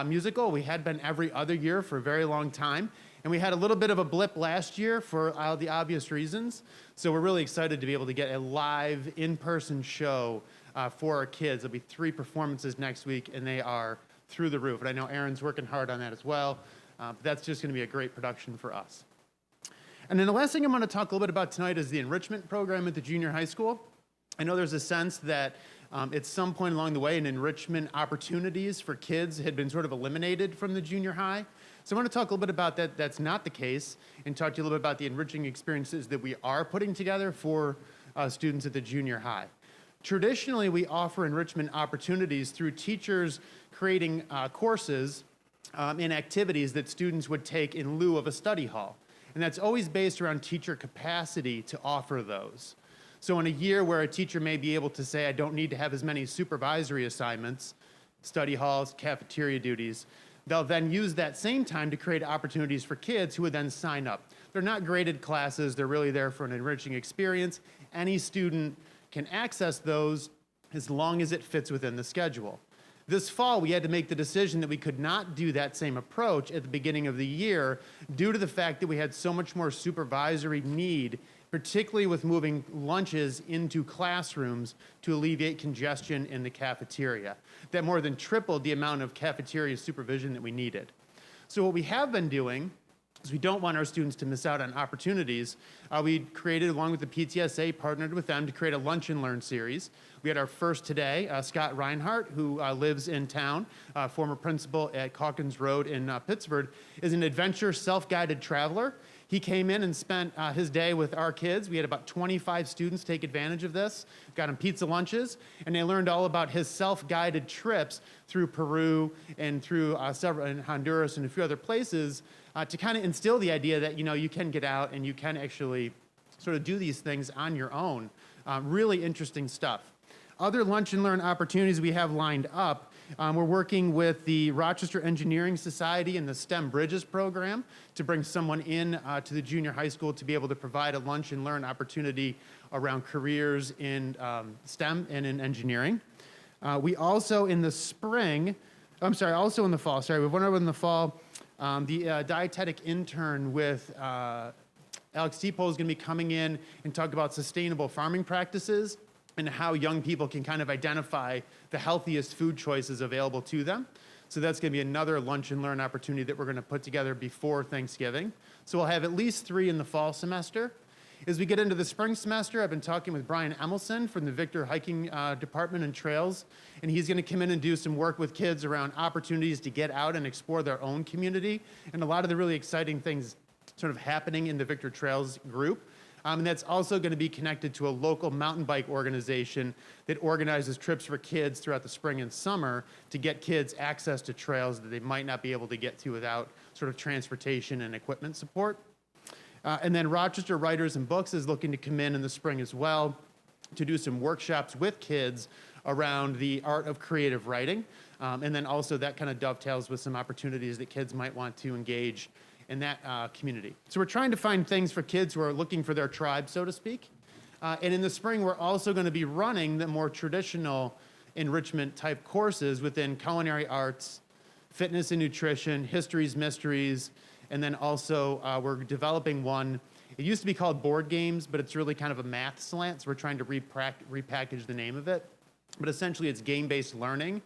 musical. We had been every other year for a very long time. And we had a little bit of a blip last year for all the obvious reasons. So we're really excited to be able to get a live, in-person show for our kids. There'll be 3 performances next week, and they are through the roof. And I know Aaron's working hard on that as well. But that's just going to be a great production for us. And then the last thing I'm going to talk a little bit about tonight is the enrichment program at the junior high school. I know there's a sense that at some point along the way, an enrichment opportunities for kids had been sort of eliminated from the junior high. So I want to talk a little bit about that. That's not the case, and talk to you a little bit about the enriching experiences that we are putting together for students at the junior high. Traditionally, we offer enrichment opportunities through teachers creating courses and activities that students would take in lieu of a study hall. And that's always based around teacher capacity to offer those. So in a year where a teacher may be able to say, I don't need to have as many supervisory assignments, study halls, cafeteria duties, they'll then use that same time to create opportunities for kids who would then sign up. They're not graded classes, they're really there for an enriching experience. Any student can access those as long as it fits within the schedule. This fall, we had to make the decision that we could not do that same approach at the beginning of the year due to the fact that we had so much more supervisory need, particularly with moving lunches into classrooms to alleviate congestion in the cafeteria. That more than tripled the amount of cafeteria supervision that we needed. So what we have been doing is we don't want our students to miss out on opportunities. We created, along with the PTSA, partnered with them to create a Lunch and Learn series. We had our first today. Scott Reinhardt, who lives in town, former principal at Calkins Road in Pittsburgh, is an adventure self-guided traveler. He came in and spent his day with our kids. We had about 25 students take advantage of this, got them pizza lunches, and they learned all about his self-guided trips through Peru and through several in Honduras and a few other places to kind of instill the idea that you can get out and you can actually sort of do these things on your own. Really interesting stuff. Other Lunch and Learn opportunities we have lined up. We're working with the Rochester Engineering Society and the STEM Bridges program to bring someone in to the junior high school to be able to provide a lunch and learn opportunity around careers in STEM and in engineering. We also in the also in the fall, we've went over in the fall, the dietetic intern with Alex Teeple is going to be coming in and talk about sustainable farming practices and how young people can kind of identify the healthiest food choices available to them. So that's going to be another lunch and learn opportunity that we're going to put together before Thanksgiving. So we'll have at least 3 in the fall semester. As we get into the spring semester, I've been talking with Brian Emelson from the Victor Hiking Department and Trails, and he's going to come in and do some work with kids around opportunities to get out and explore their own community, and a lot of the really exciting things sort of happening in the Victor Trails group. And that's also going to be connected to a local mountain bike organization that organizes trips for kids throughout the spring and summer to get kids access to trails that they might not be able to get to without sort of transportation and equipment support. And then Rochester Writers and Books is looking to come in the spring as well to do some workshops with kids around the art of creative writing. And then also that kind of dovetails with some opportunities that kids might want to engage in that community. So we're trying to find things for kids who are looking for their tribe, so to speak. And in the spring, we're also going to be running the more traditional enrichment type courses within culinary arts, fitness and nutrition, histories, mysteries, and then also we're developing one. It used to be called board games, but it's really kind of a math slant, so we're trying to repackage the name of it. But essentially, it's game-based learning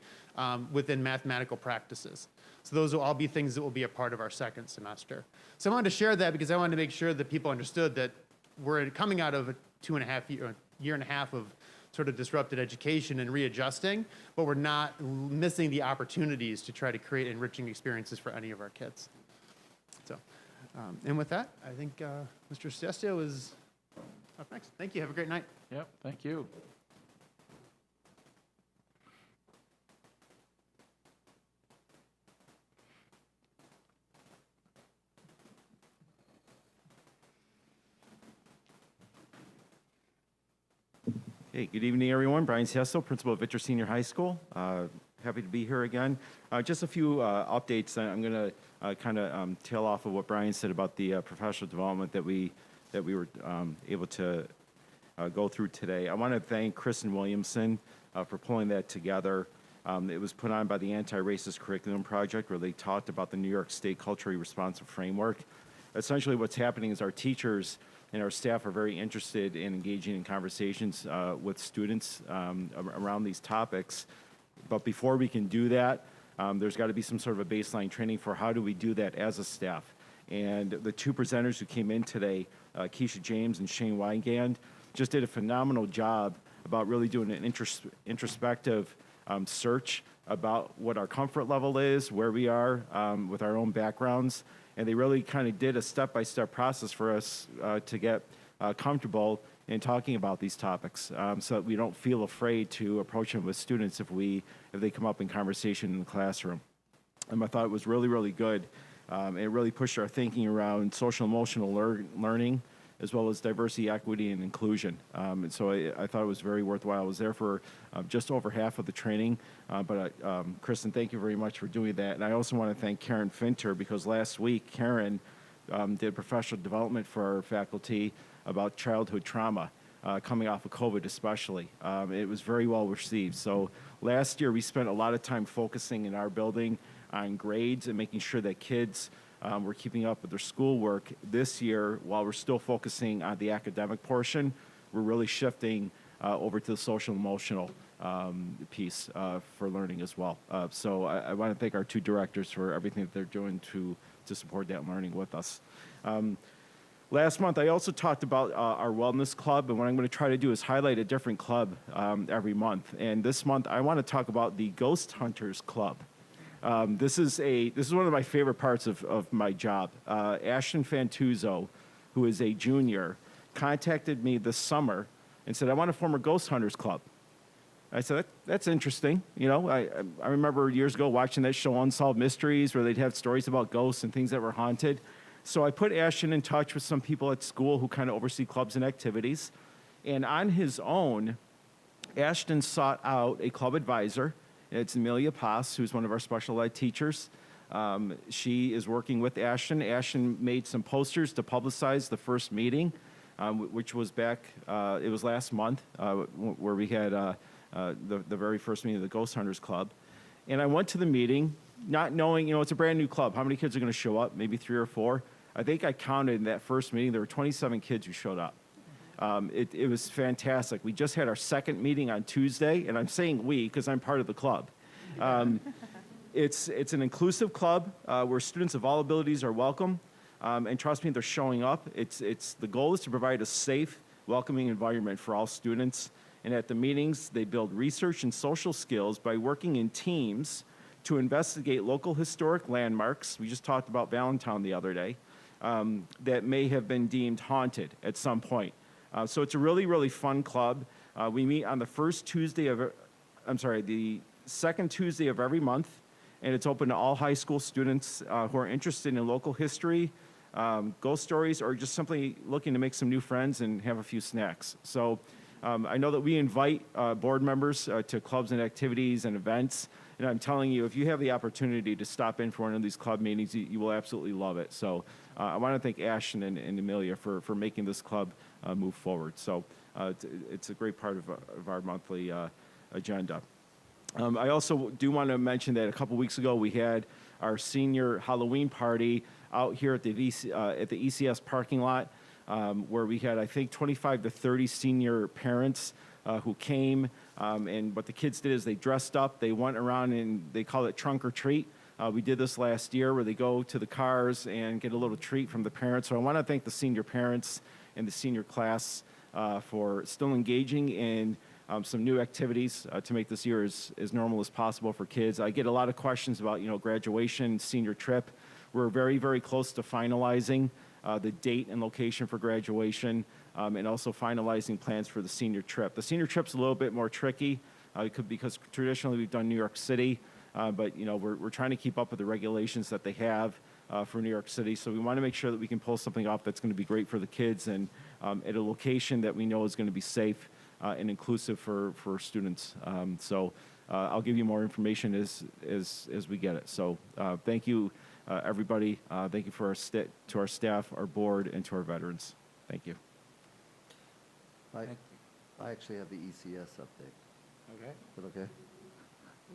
within mathematical practices. So those will all be things that will be a part of our second semester. So I wanted to share that because I wanted to make sure that people understood that we're coming out of a year and a half of sort of disrupted education and readjusting, but we're not missing the opportunities to try to create enriching experiences for any of our kids. So, and with that, I think Mr. Sestio is up next. Thank you. Have a great night. Yep, thank you. Hey, good evening, everyone. Brian Siesto, principal of Victor Senior High School. Happy to be here again. Just a few updates. I'm going to kind of tail off of what Brian said about the professional development that we were able to go through today. I want to thank Kristen Williamson for pulling that together. It was put on by the Anti-Racist Curriculum Project, where they talked about the New York State Culturally Responsive Framework. Essentially, what's happening is our teachers and our staff are very interested in engaging in conversations with students around these topics. But before we can do that, there's got to be some sort of a baseline training for how do we do that as a staff. And the two presenters who came in today, Keisha James and Shane Weigand, just did a phenomenal job about really doing an introspective search about what our comfort level is, where we are with our own backgrounds. And they really kind of did a step-by-step process for us to get comfortable in talking about these topics, so that we don't feel afraid to approach them with students if they come up in conversation in the classroom. And I thought it was really, really good. It really pushed our thinking around social emotional learning, as well as diversity, equity, and inclusion. And so I thought it was very worthwhile. I was there for just over half of the training, but Kristen, thank you very much for doing that. And I also want to thank Karen Finter, because last week Karen did professional development for our faculty about childhood trauma, coming off of COVID especially. It was very well received. So last year we spent a lot of time focusing in our building on grades and making sure that kids we're keeping up with their schoolwork. This year, while we're still focusing on the academic portion, we're really shifting over to the social emotional piece for learning as well. So I want to thank our two directors for everything that they're doing to support that learning with us. Last month, I also talked about our wellness club, and what I'm going to try to do is highlight a different club every month. And this month, I want to talk about the Ghost Hunters Club. This is one of my favorite parts of my job. Ashton Fantuzzo, who is a junior, contacted me this summer and said, I want to form a Ghost Hunters Club. I said, that's interesting. You know, I remember years ago watching that show Unsolved Mysteries, where they'd have stories about ghosts and things that were haunted. So I put Ashton in touch with some people at school who kind of oversee clubs and activities. And on his own, Ashton sought out a club advisor. It's Amelia Pass, who's one of our special ed teachers. She is working with Ashton. Ashton made some posters to publicize the first meeting, which was back, it was last month, where we had the very first meeting of the Ghost Hunters Club. And I went to the meeting, not knowing, you know, it's a brand new club. How many kids are going to show up? Maybe 3 or 4. I think I counted in that first meeting, there were 27 kids who showed up. It was fantastic. We just had our second meeting on Tuesday, and I'm saying we because I'm part of the club. It's an inclusive club where students of all abilities are welcome, and trust me, they're showing up. The goal is to provide a safe, welcoming environment for all students. And at the meetings, they build research and social skills by working in teams to investigate local historic landmarks. We just talked about Valentine the other day, that may have been deemed haunted at some point. So it's a really, really fun club. We meet on the second Tuesday of every month, and it's open to all high school students who are interested in local history, ghost stories, or just simply looking to make some new friends and have a few snacks. So I know that we invite board members to clubs and activities and events, and I'm telling you, if you have the opportunity to stop in for one of these club meetings, you will absolutely love it. So I want to thank Ashton and Amelia for making this club move forward. So it's a great part of our monthly agenda. I also do want to mention that a couple weeks ago we had our senior Halloween party out here at the ECS parking lot, where we had, I think, 25 to 30 senior parents who came. And what the kids did is they dressed up, they went around, and they call it trunk or treat. We did this last year where they go to the cars and get a little treat from the parents. So I want to thank the senior parents and the senior class for still engaging in some new activities to make this year as normal as possible for kids. I get a lot of questions about, graduation, senior trip. We're very, very close to finalizing the date and location for graduation, and also finalizing plans for the senior trip. The senior trip's a little bit more tricky because traditionally we've done New York City, but we're trying to keep up with the regulations that they have for New York City. So we want to make sure that we can pull something off that's going to be great for the kids and at a location that we know is going to be safe and inclusive for students. So I'll give you more information as we get it. So thank you, everybody. Thank you to our staff, our board, and to our veterans. Thank you. I actually have the ECS update. Okay. Is that okay?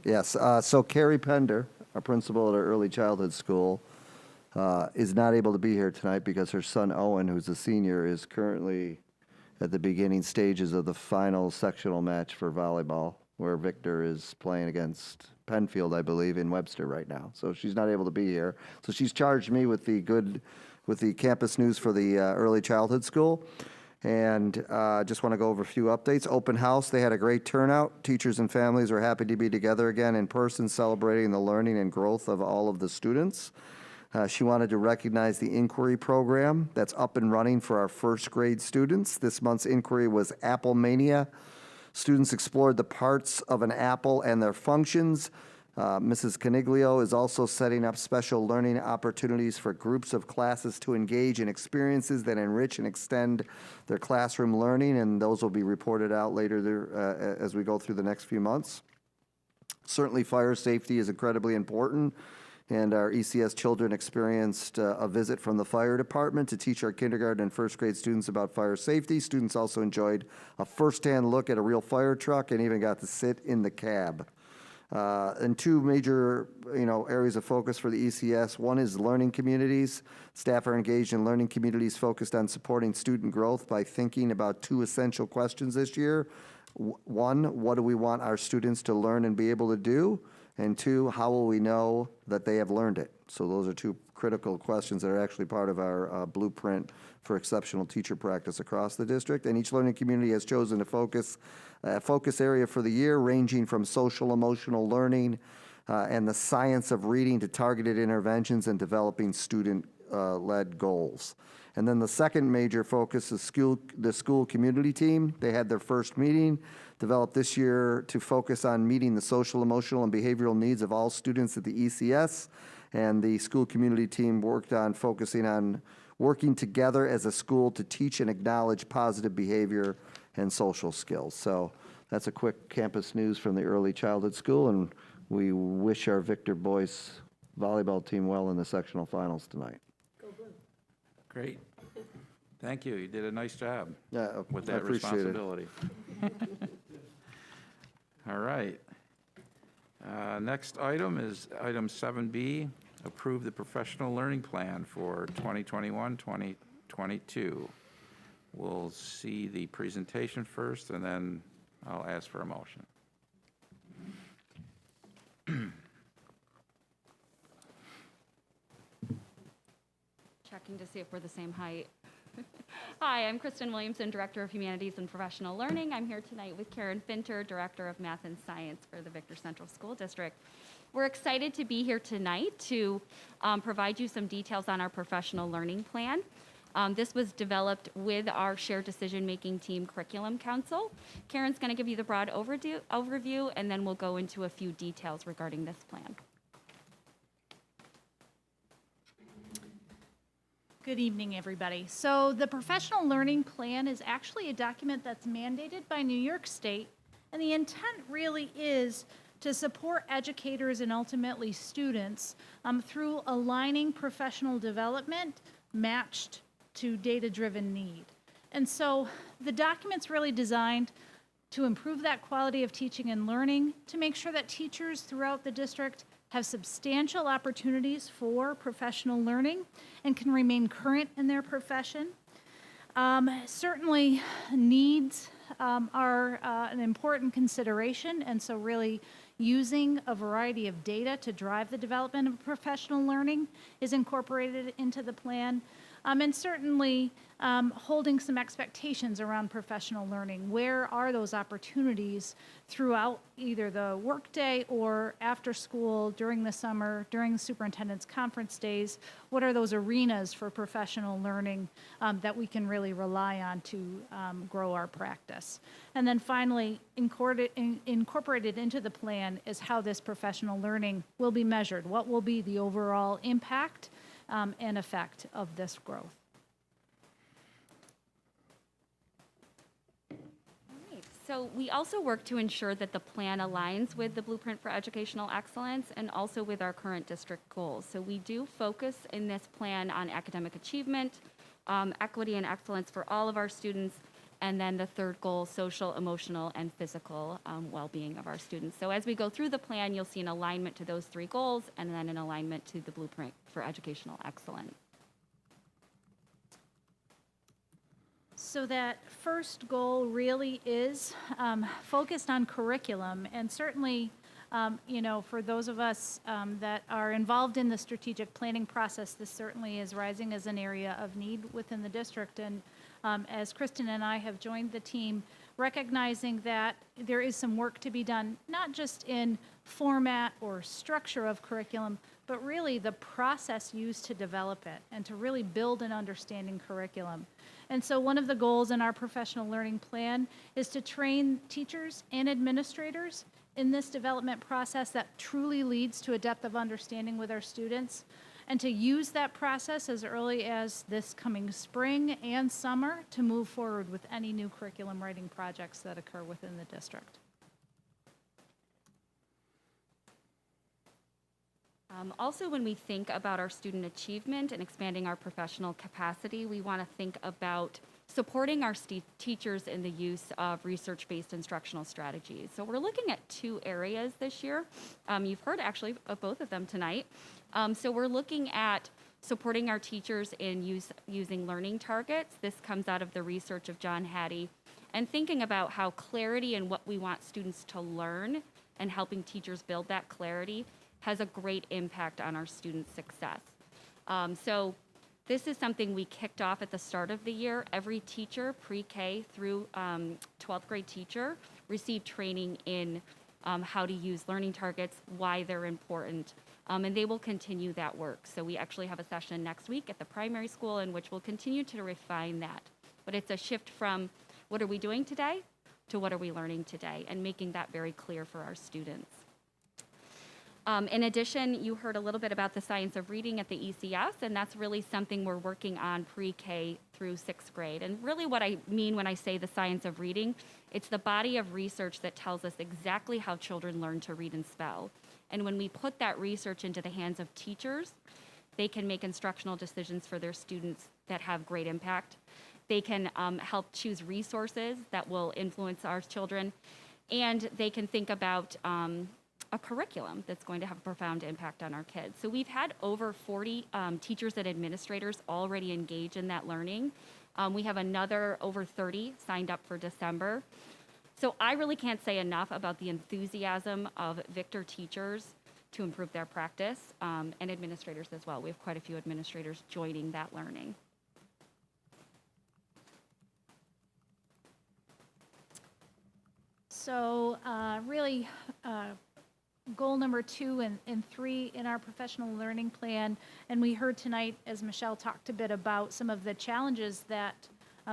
Yes, so Carrie Pender, our principal at our early childhood school, is not able to be here tonight because her son Owen, who's a senior, is currently at the beginning stages of the final sectional match for volleyball, where Victor is playing against Penfield, I believe, in Webster right now. So she's not able to be here. So she's charged me with the campus news for the early childhood school. And just want to go over a few updates. Open house, they had a great turnout. Teachers and families are happy to be together again in person, celebrating the learning and growth of all of the students. She wanted to recognize the inquiry program that's up and running for our first grade students. This month's inquiry was Apple Mania. Students explored the parts of an apple and their functions. Mrs. Caniglio is also setting up special learning opportunities for groups of classes to engage in experiences that enrich and extend their classroom learning, and those will be reported out later there, as we go through the next few months. Certainly, fire safety is incredibly important. And our ECS children experienced a visit from the fire department to teach our kindergarten and first grade students about fire safety. Students also enjoyed a firsthand look at a real fire truck and even got to sit in the cab. And two major, areas of focus for the ECS. One is learning communities. Staff are engaged in learning communities focused on supporting student growth by thinking about two essential questions this year. One, what do we want our students to learn and be able to do? And two, how will we know that they have learned it? So those are two critical questions that are actually part of our blueprint for exceptional teacher practice across the district. And each learning community has chosen a focus area for the year, ranging from social emotional learning and the science of reading to targeted interventions and developing student-led goals. And then the second major focus is the school community team. They had their first meeting, developed this year to focus on meeting the social, emotional, and behavioral needs of all students at the ECS. And the school community team worked on focusing on working together as a school to teach and acknowledge positive behavior and social skills. So that's a quick campus news from the early childhood school, and we wish our Victor boys volleyball team well in the sectional finals tonight. Great. Thank you. You did a nice job with I that appreciate it. responsibility. All right. Next item is item 7B, approve the professional learning plan for 2021-2022. We'll see the presentation first, and then I'll ask for a motion. Checking to see if we're the same height. Hi, I'm Kristen Williamson, Director of Humanities and Professional Learning. I'm here tonight with Karen Finter, Director of Math and Science for the Victor Central School District. We're excited to be here tonight to provide you some details on our professional learning plan. This was developed with our Shared Decision-Making Team Curriculum Council. Karen's going to give you the broad overview, and then we'll go into a few details regarding this plan. Good evening, everybody. So the professional learning plan is actually a document that's mandated by New York State, and the intent really is to support educators and ultimately students through aligning professional development matched to data-driven need. And so the document's really designed to improve that quality of teaching and learning, to make sure that teachers throughout the district have substantial opportunities for professional learning and can remain current in their profession. Certainly, needs are an important consideration, and so really using a variety of data to drive the development of professional learning is incorporated into the plan. And certainly holding some expectations around professional learning. Where are those opportunities throughout either the workday or after school, during the summer, during the superintendent's conference days? What are those arenas for professional learning that we can really rely on to grow our practice? And then finally, incorporated into the plan is how this professional learning will be measured. What will be the overall impact and effect of this growth? So we also work to ensure that the plan aligns with the Blueprint for Educational Excellence and also with our current district goals. So we do focus in this plan on academic achievement, equity and excellence for all of our students, and then the third goal, social, emotional, and physical well-being of our students. So as we go through the plan, you'll see an alignment to those three goals and then an alignment to the Blueprint for Educational Excellence. So that first goal really is focused on curriculum, and certainly, you know, for those of us that are involved in the strategic planning process, this certainly is rising as an area of need within the district. And as Kristen and I have joined the team, recognizing that there is some work to be done, not just in format or structure of curriculum, but really the process used to develop it and to really build an understanding curriculum. And so one of the goals in our professional learning plan is to train teachers and administrators in this development process that truly leads to a depth of understanding with our students, and to use that process as early as this coming spring and summer to move forward with any new curriculum writing projects that occur within the district. Also, when we think about our student achievement and expanding our professional capacity, we want to think about supporting our teachers in the use of research-based instructional strategies. So we're looking at two areas this year. You've heard actually of both of them tonight. So we're looking at supporting our teachers in using learning targets. This comes out of the research of John Hattie, and thinking about how clarity and what we want students to learn and helping teachers build that clarity has a great impact on our students' success. So this is something we kicked off at the start of the year. Every teacher, pre-K through 12th grade teacher, received training in how to use learning targets, why they're important, and they will continue that work. So we actually have a session next week at the primary school in which we'll continue to refine that. But it's a shift from what are we doing today to what are we learning today, and making that very clear for our students. In addition, you heard a little bit about the science of reading at the ECS, and that's really something we're working on pre-K through 6th grade. And really what I mean when I say the science of reading, it's the body of research that tells us exactly how children learn to read and spell. And when we put that research into the hands of teachers, they can make instructional decisions for their students that have great impact. They can help choose resources that will influence our children, and they can think about a curriculum that's going to have a profound impact on our kids. So we've had over 40 teachers and administrators already engage in that learning. We have another over 30 signed up for December. So I really can't say enough about the enthusiasm of Victor teachers to improve their practice, and administrators as well. We have quite a few administrators joining that learning. So really, goal number 2 and 3 in our professional learning plan, and we heard tonight as Michelle talked a bit about some of the challenges that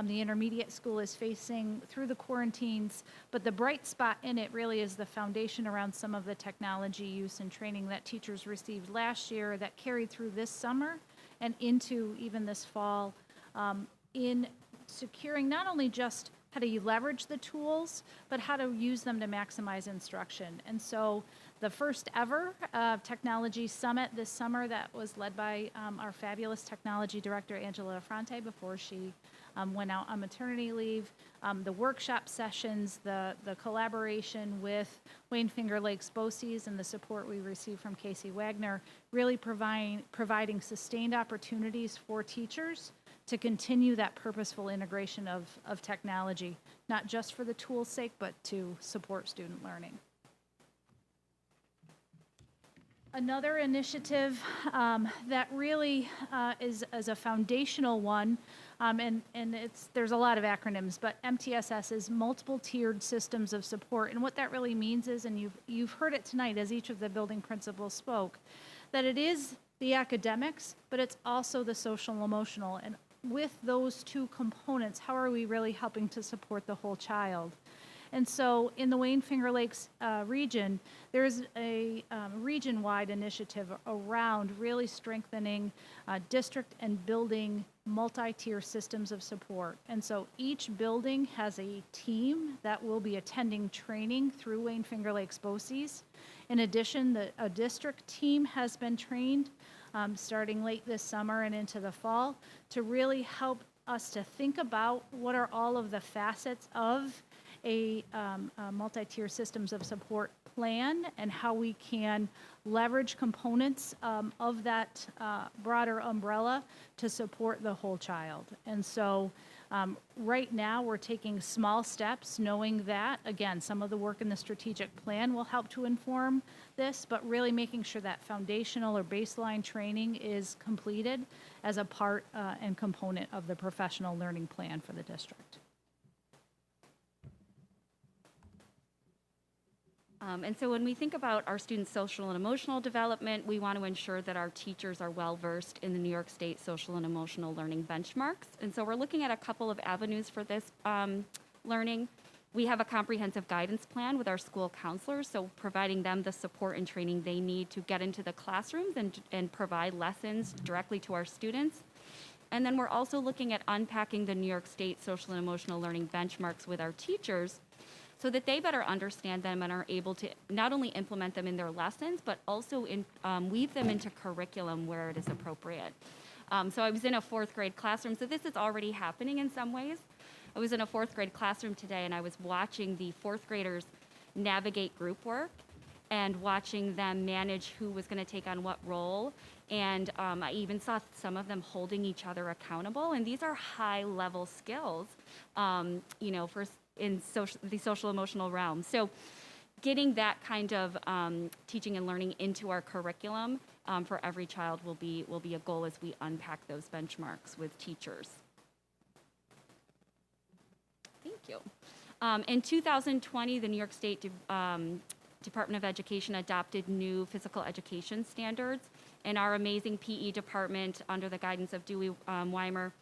the intermediate school is facing through the quarantines, but the bright spot in it really is the foundation around some of the technology use and training that teachers received last year that carried through this summer and into even this fall, in securing not only just how do you leverage the tools, but how to use them to maximize instruction. And so the first ever technology summit this summer that was led by our fabulous technology director, Angela Affronte, before she went out on maternity leave, the workshop sessions, the collaboration with Wayne Finger Lakes BOCES and the support we received from Casey Wagner, really providing sustained opportunities for teachers to continue that purposeful integration of technology, not just for the tool's sake, but to support student learning. Another initiative that really is a foundational one, and there's a lot of acronyms, but MTSS is multiple tiered systems of support. And what that really means is, and you've heard it tonight as each of the building principals spoke, that it is the academics, but it's also the social and emotional. And with those two components, how are we really helping to support the whole child? And so in the Wayne Finger Lakes region, there's a region-wide initiative around really strengthening district and building multi-tier systems of support. And so each building has a team that will be attending training through Wayne Finger Lakes BOCES. In addition, a district team has been trained starting late this summer and into the fall to really help us to think about what are all of the facets of a multi-tier systems of support plan and how we can leverage components of that broader umbrella to support the whole child. And so right now we're taking small steps, knowing that, again, some of the work in the strategic plan will help to inform this, but really making sure that foundational or baseline training is completed as a part and component of the professional learning plan for the district. And so when we think about our students' social and emotional development, we want to ensure that our teachers are well-versed in the New York State social and emotional learning benchmarks. And so we're looking at a couple of avenues for this learning. We have a comprehensive guidance plan with our school counselors, so providing them the support and training they need to get into the classrooms and provide lessons directly to our students. And then we're also looking at unpacking the New York State social and emotional learning benchmarks with our teachers, so that they better understand them and are able to not only implement them in their lessons, but also weave them into curriculum where it is appropriate. So I was in a fourth grade classroom, so this is already happening in some ways. I was in a fourth grade classroom today and I was watching the fourth graders navigate group work and watching them manage who was gonna take on what role. And I even saw some of them holding each other accountable. And these are high level skills, you know, in the social emotional realm. So getting that kind of teaching and learning into our curriculum for every child will be a goal as we unpack those benchmarks with teachers. Thank you. In 2020, the New York State Department of Education adopted new physical education standards, and our amazing PE department, under the guidance of Dewey Weimer,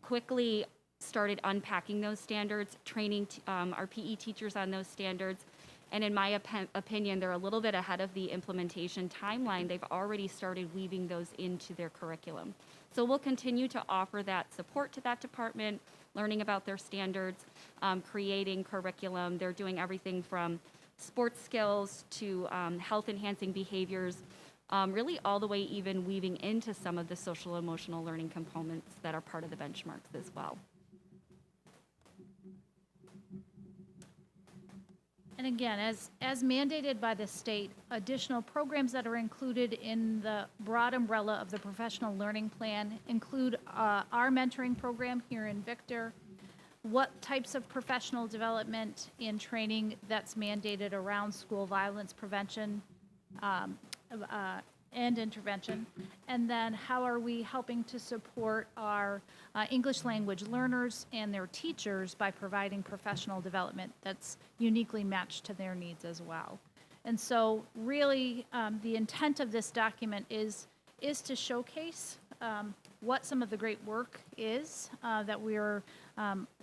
quickly started unpacking those standards, training our PE teachers on those standards, and in my opinion, they're a little bit ahead of the implementation timeline. They've already started weaving those into their curriculum. So we'll continue to offer that support to that department, learning about their standards, creating curriculum. They're doing everything from sports skills to health-enhancing behaviors, really all the way even weaving into some of the social emotional learning components that are part of the benchmarks as well. And again, as mandated by the state, additional programs that are included in the broad umbrella of the professional learning plan include our mentoring program here in Victor, what types of professional development and training that's mandated around school violence prevention and intervention, and then how are we helping to support our English language learners and their teachers by providing professional development that's uniquely matched to their needs as well. And so really the intent of this document is to showcase what some of the great work is that we're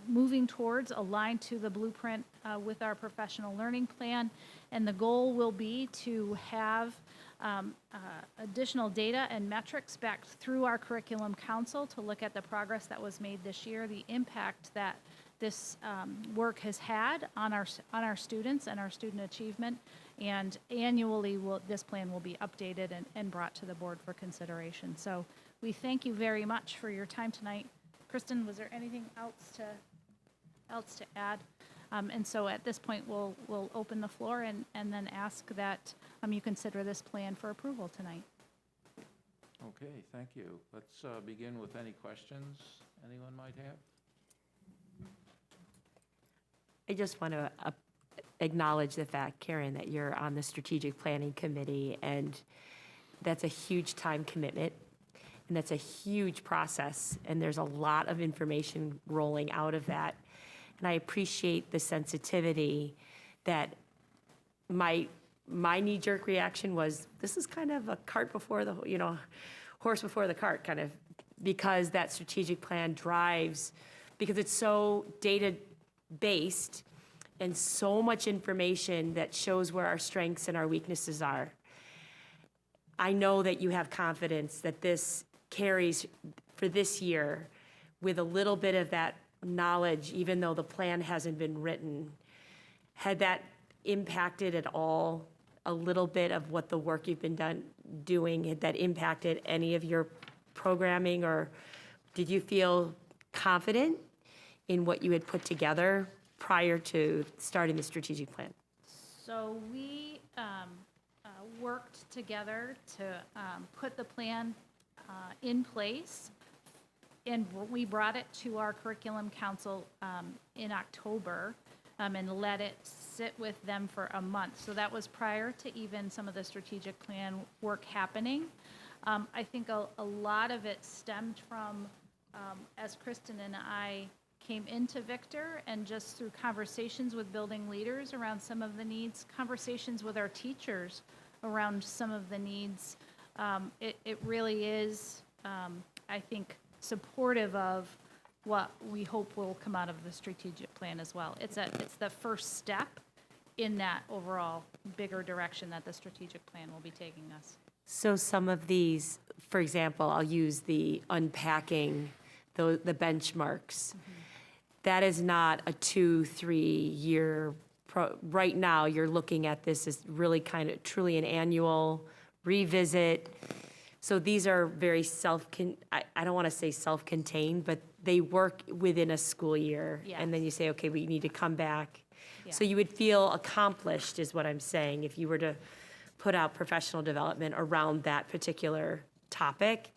moving towards, aligned to the blueprint with our professional learning plan. And the goal will be to have additional data and metrics back through our curriculum council to look at the progress that was made this year, the impact that this work has had on our students and our student achievement. And annually, this plan will be updated and brought to the board for consideration. So we thank you very much for your time tonight. Kristen, was there anything else to add? And so at this point, we'll open the floor and then ask that you consider this plan for approval tonight. Okay, thank you. Let's begin with any questions anyone might have. I just want to acknowledge the fact, Karen, that you're on the strategic planning committee, and that's a huge time commitment, and that's a huge process, and there's a lot of information rolling out of that. And I appreciate the sensitivity that my knee-jerk reaction was, this is kind of a cart before the, horse before the cart, kind of, because that strategic plan drives, because it's so data-based and so much information that shows where our strengths and our weaknesses are. I know that you have confidence that this carries for this year with a little bit of that knowledge, even though the plan hasn't been written. Had that impacted at all a little bit of what the work you've been doing? Had that impacted any of your programming, or did you feel confident in what you had put together prior to starting the strategic plan? So we worked together to put the plan in place, and we brought it to our curriculum council in October and let it sit with them for a month. So that was prior to even some of the strategic plan work happening. I think a lot of it stemmed from, as Kristen and I came into Victor, and just through conversations with building leaders around some of the needs, conversations with our teachers around some of the needs, it really is, I think, supportive of what we hope will come out of the strategic plan as well. It's the first step in that overall bigger direction that the strategic plan will be taking us. So some of these, for example, I'll use the unpacking, the benchmarks. That is not a 2-3 year, right now you're looking at this as really kind of truly an annual revisit. So these are very I don't want to say self-contained, but they work within a school year. Yes. And then you say, okay, we need to come back. Yeah. So you would feel accomplished is what I'm saying if you were to put out professional development around that particular topic.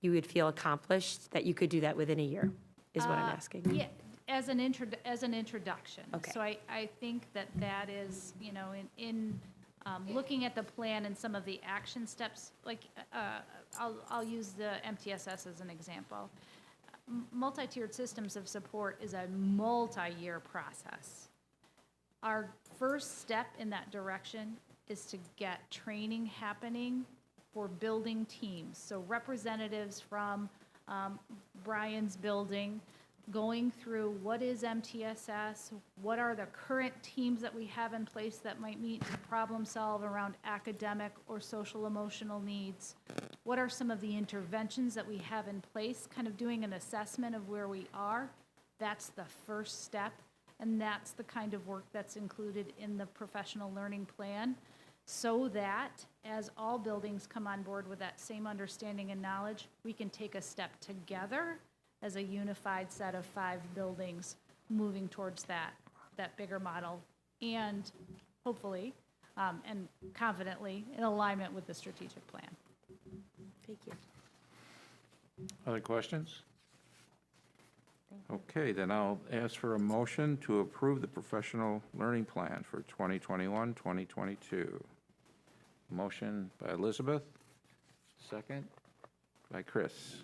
You would feel accomplished that you could do that within a year, is what I'm asking. Yeah, as an introduction. Okay. So I think that is, in looking at the plan and some of the action steps, like I'll use the MTSS as an example. Multi-tiered systems of support is a multi-year process. Our first step in that direction is to get training happening for building teams. So representatives from Brian's building going through what is MTSS, what are the current teams that we have in place that might meet to problem solve around academic or social emotional needs, what are some of the interventions that we have in place, kind of doing an assessment of where we are. That's the first step, and that's the kind of work that's included in the professional learning plan, so that as all buildings come on board with that same understanding and knowledge, we can take a step together as a unified set of 5 buildings moving towards that bigger model, and hopefully and confidently in alignment with the strategic plan. Thank you. Other questions? Okay, then I'll ask for a motion to approve the professional learning plan for 2021-2022. Motion by Elizabeth, second by Chris.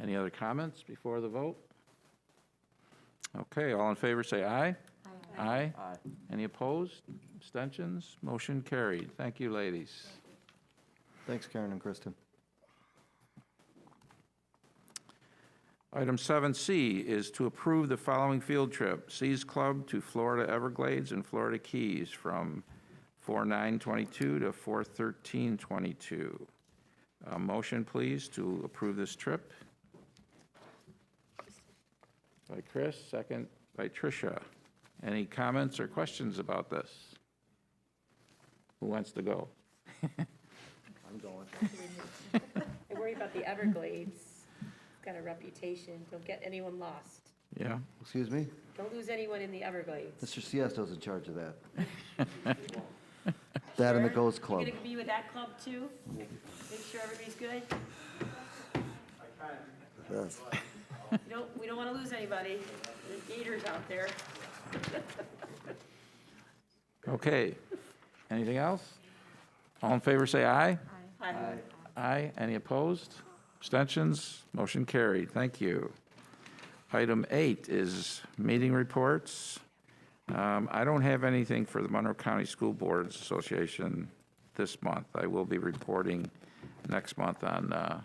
Any other comments before the vote? Okay, all in favor say aye. Aye. Aye. Any opposed? Abstentions? Motion carried. Thank you, ladies. Thanks, Karen and Kristen. Item 7C is to approve the following field trip: Seas Club to Florida Everglades and Florida Keys from 4/9/22 to 4/13/22. Motion, please, to approve this trip. by Chris, second by Tricia. Any comments or questions about this? Who wants to go? I'm going. I worry about the Everglades. It's got a reputation. Don't get anyone lost. Yeah. Excuse me? Don't lose anyone in the Everglades. Mr. Siesto's in charge of that. That and the Ghost Club. You're gonna be with that club too? Make sure everybody's good? Yes. We don't wanna lose anybody. There's gators out there. Okay. Anything else? All in favor, say aye. Aye. Aye. Any opposed? Abstentions? Motion carried. Thank you. Item 8 is meeting reports. I don't have anything for the Monroe County School Boards Association this month. I will be reporting next month on a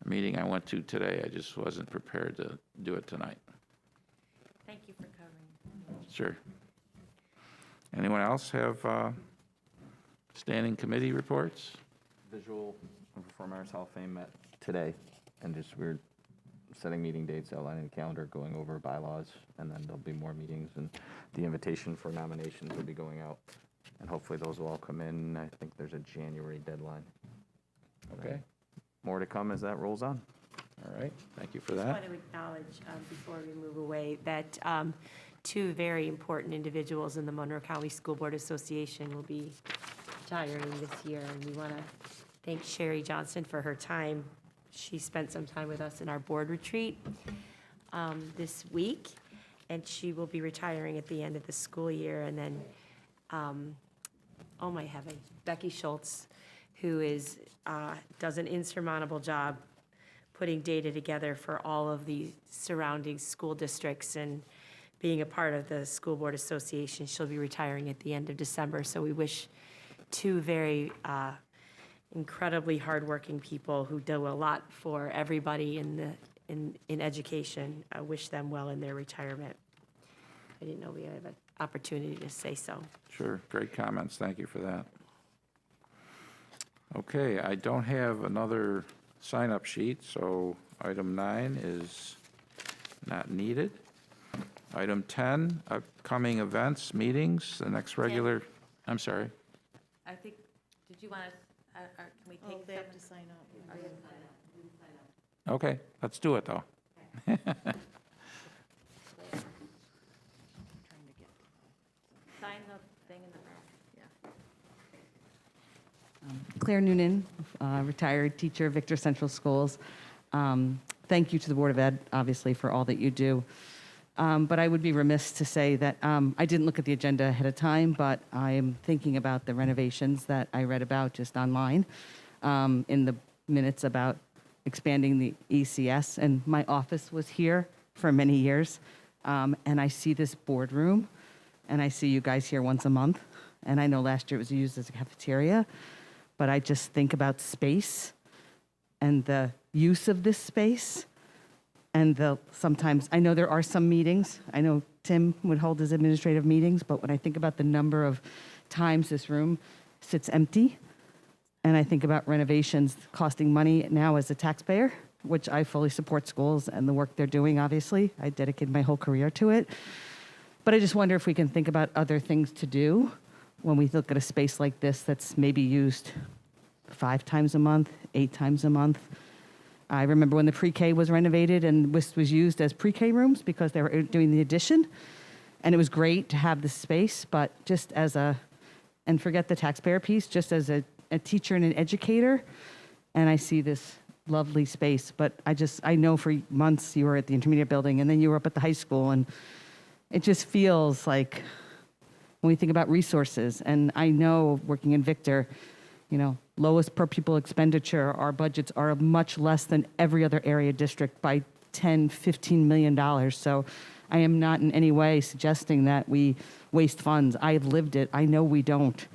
meeting I went to today. I just wasn't prepared to do it tonight. Thank you for covering. Sure. Anyone else have standing committee reports? Visual and Performing Arts Hall of Fame met today, and just we're setting meeting dates, outlining the calendar, going over bylaws, and then there'll be more meetings, and the invitation for nominations will be going out, and hopefully those will all come in. I think there's a January deadline. Okay. More to come as that rolls on. All right. Thank you for I that. want to acknowledge, before we move away, that two very important individuals in the Monroe County School Board Association will be retiring this year, and we want to thank Sherry Johnson for her time. She spent some time with us in our board retreat this week, and she will be retiring at the end of the school year. And then, oh my heaven, Becky Schultz, who does an insurmountable job putting data together for all of the surrounding school districts and being a part of the School Board Association. She'll be retiring at the end of December, so we wish two very incredibly hardworking people who do a lot for everybody in education. I wish them well in their retirement. I didn't know we had an opportunity to say so. Sure. Great comments. Thank you for that. Okay, I don't have another sign-up sheet, so item 9 is not needed. Item 10, upcoming events, meetings, the next regular, I'm sorry. I think, did you want to, can we take? They have to sign up. Oh, you have to sign up. Okay, let's do it, though. Sign the thing in the back. Claire Noonan, retired teacher, Victor Central Schools. Thank you to the Board of Ed, obviously, for all that you do. But I would be remiss to say that I didn't look at the agenda ahead of time, but I am thinking about the renovations that I read about just online in the minutes about expanding the ECS. And my office was here for many years. And I see this boardroom, and I see you guys here once a month. And I know last year it was used as a cafeteria. But I just think about space and the use of this space. And sometimes, I know there are some meetings. I know Tim would hold his administrative meetings, but when I think about the number of times this room sits empty, and I think about renovations costing money now as a taxpayer, which I fully support schools and the work they're doing, obviously. I dedicated my whole career to it. But I just wonder if we can think about other things to do when we look at a space like this that's maybe used 5 times a month, 8 times a month. I remember when the pre-K was renovated and was used as pre-K rooms because they were doing the addition. And it was great to have this space, but just as and forget the taxpayer piece, just as a teacher and an educator, and I see this lovely space. But I know for months you were at the intermediate building and then you were up at the high school, and it just feels like when we think about resources, and I know working in Victor, lowest per pupil expenditure, our budgets are much less than every other area district by $10, $15 million. So I am not in any way suggesting that we waste funds. I've lived it. I know we don't.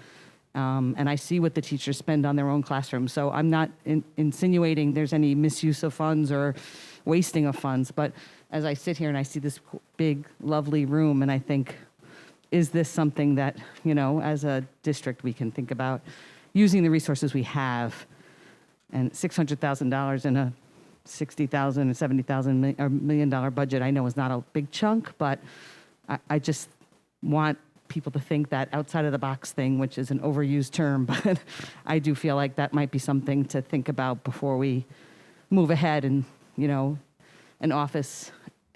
And I see what the teachers spend on their own classrooms. So I'm not insinuating there's any misuse of funds or wasting of funds. But as I sit here and I see this big, lovely room, and I think, is this something that, as a district we can think about using the resources we have? And $600,000 in a $60,000 and $70,000 or $1 million budget, I know is not a big chunk, but I just want people to think that outside of the box thing, which is an overused term, but I do feel like that might be something to think about before we move ahead and, an office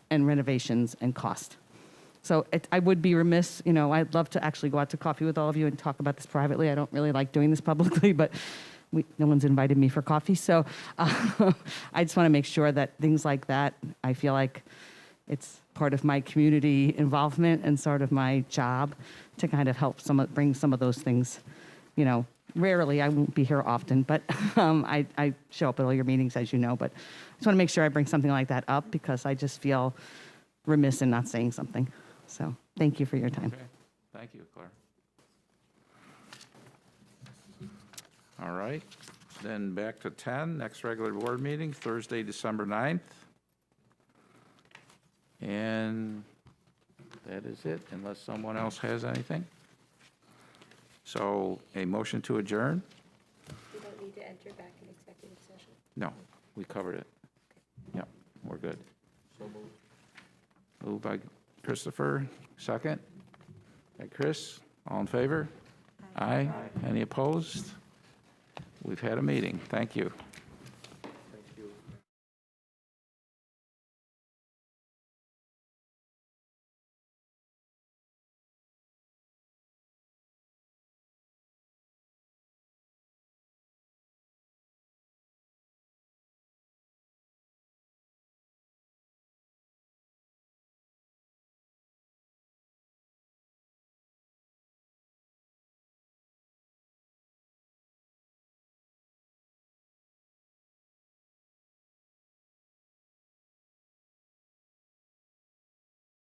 and renovations and cost. So I would be remiss, I'd love to actually go out to coffee with all of you and talk about this privately. I don't really like doing this publicly, but no one's invited me for coffee. So I just want to make sure that things like that, I feel like it's part of my community involvement and sort of my job to kind of help bring some of those things, rarely, I won't be here often, but I show up at all your meetings, as you know, but I just want to make sure I bring something like that up because I just feel remiss in not saying something. So thank you for your time. Okay. Thank you, Claire. All right, then back to 10, next regular board meeting, Thursday, December 9th. And that is it, unless someone else has anything. So a motion to adjourn? We don't need to enter back in executive session. No, we covered it. Yep, we're good. Moved by Christopher, second. By Chris, all in favor? Aye. Any opposed? We've had a meeting. Thank you.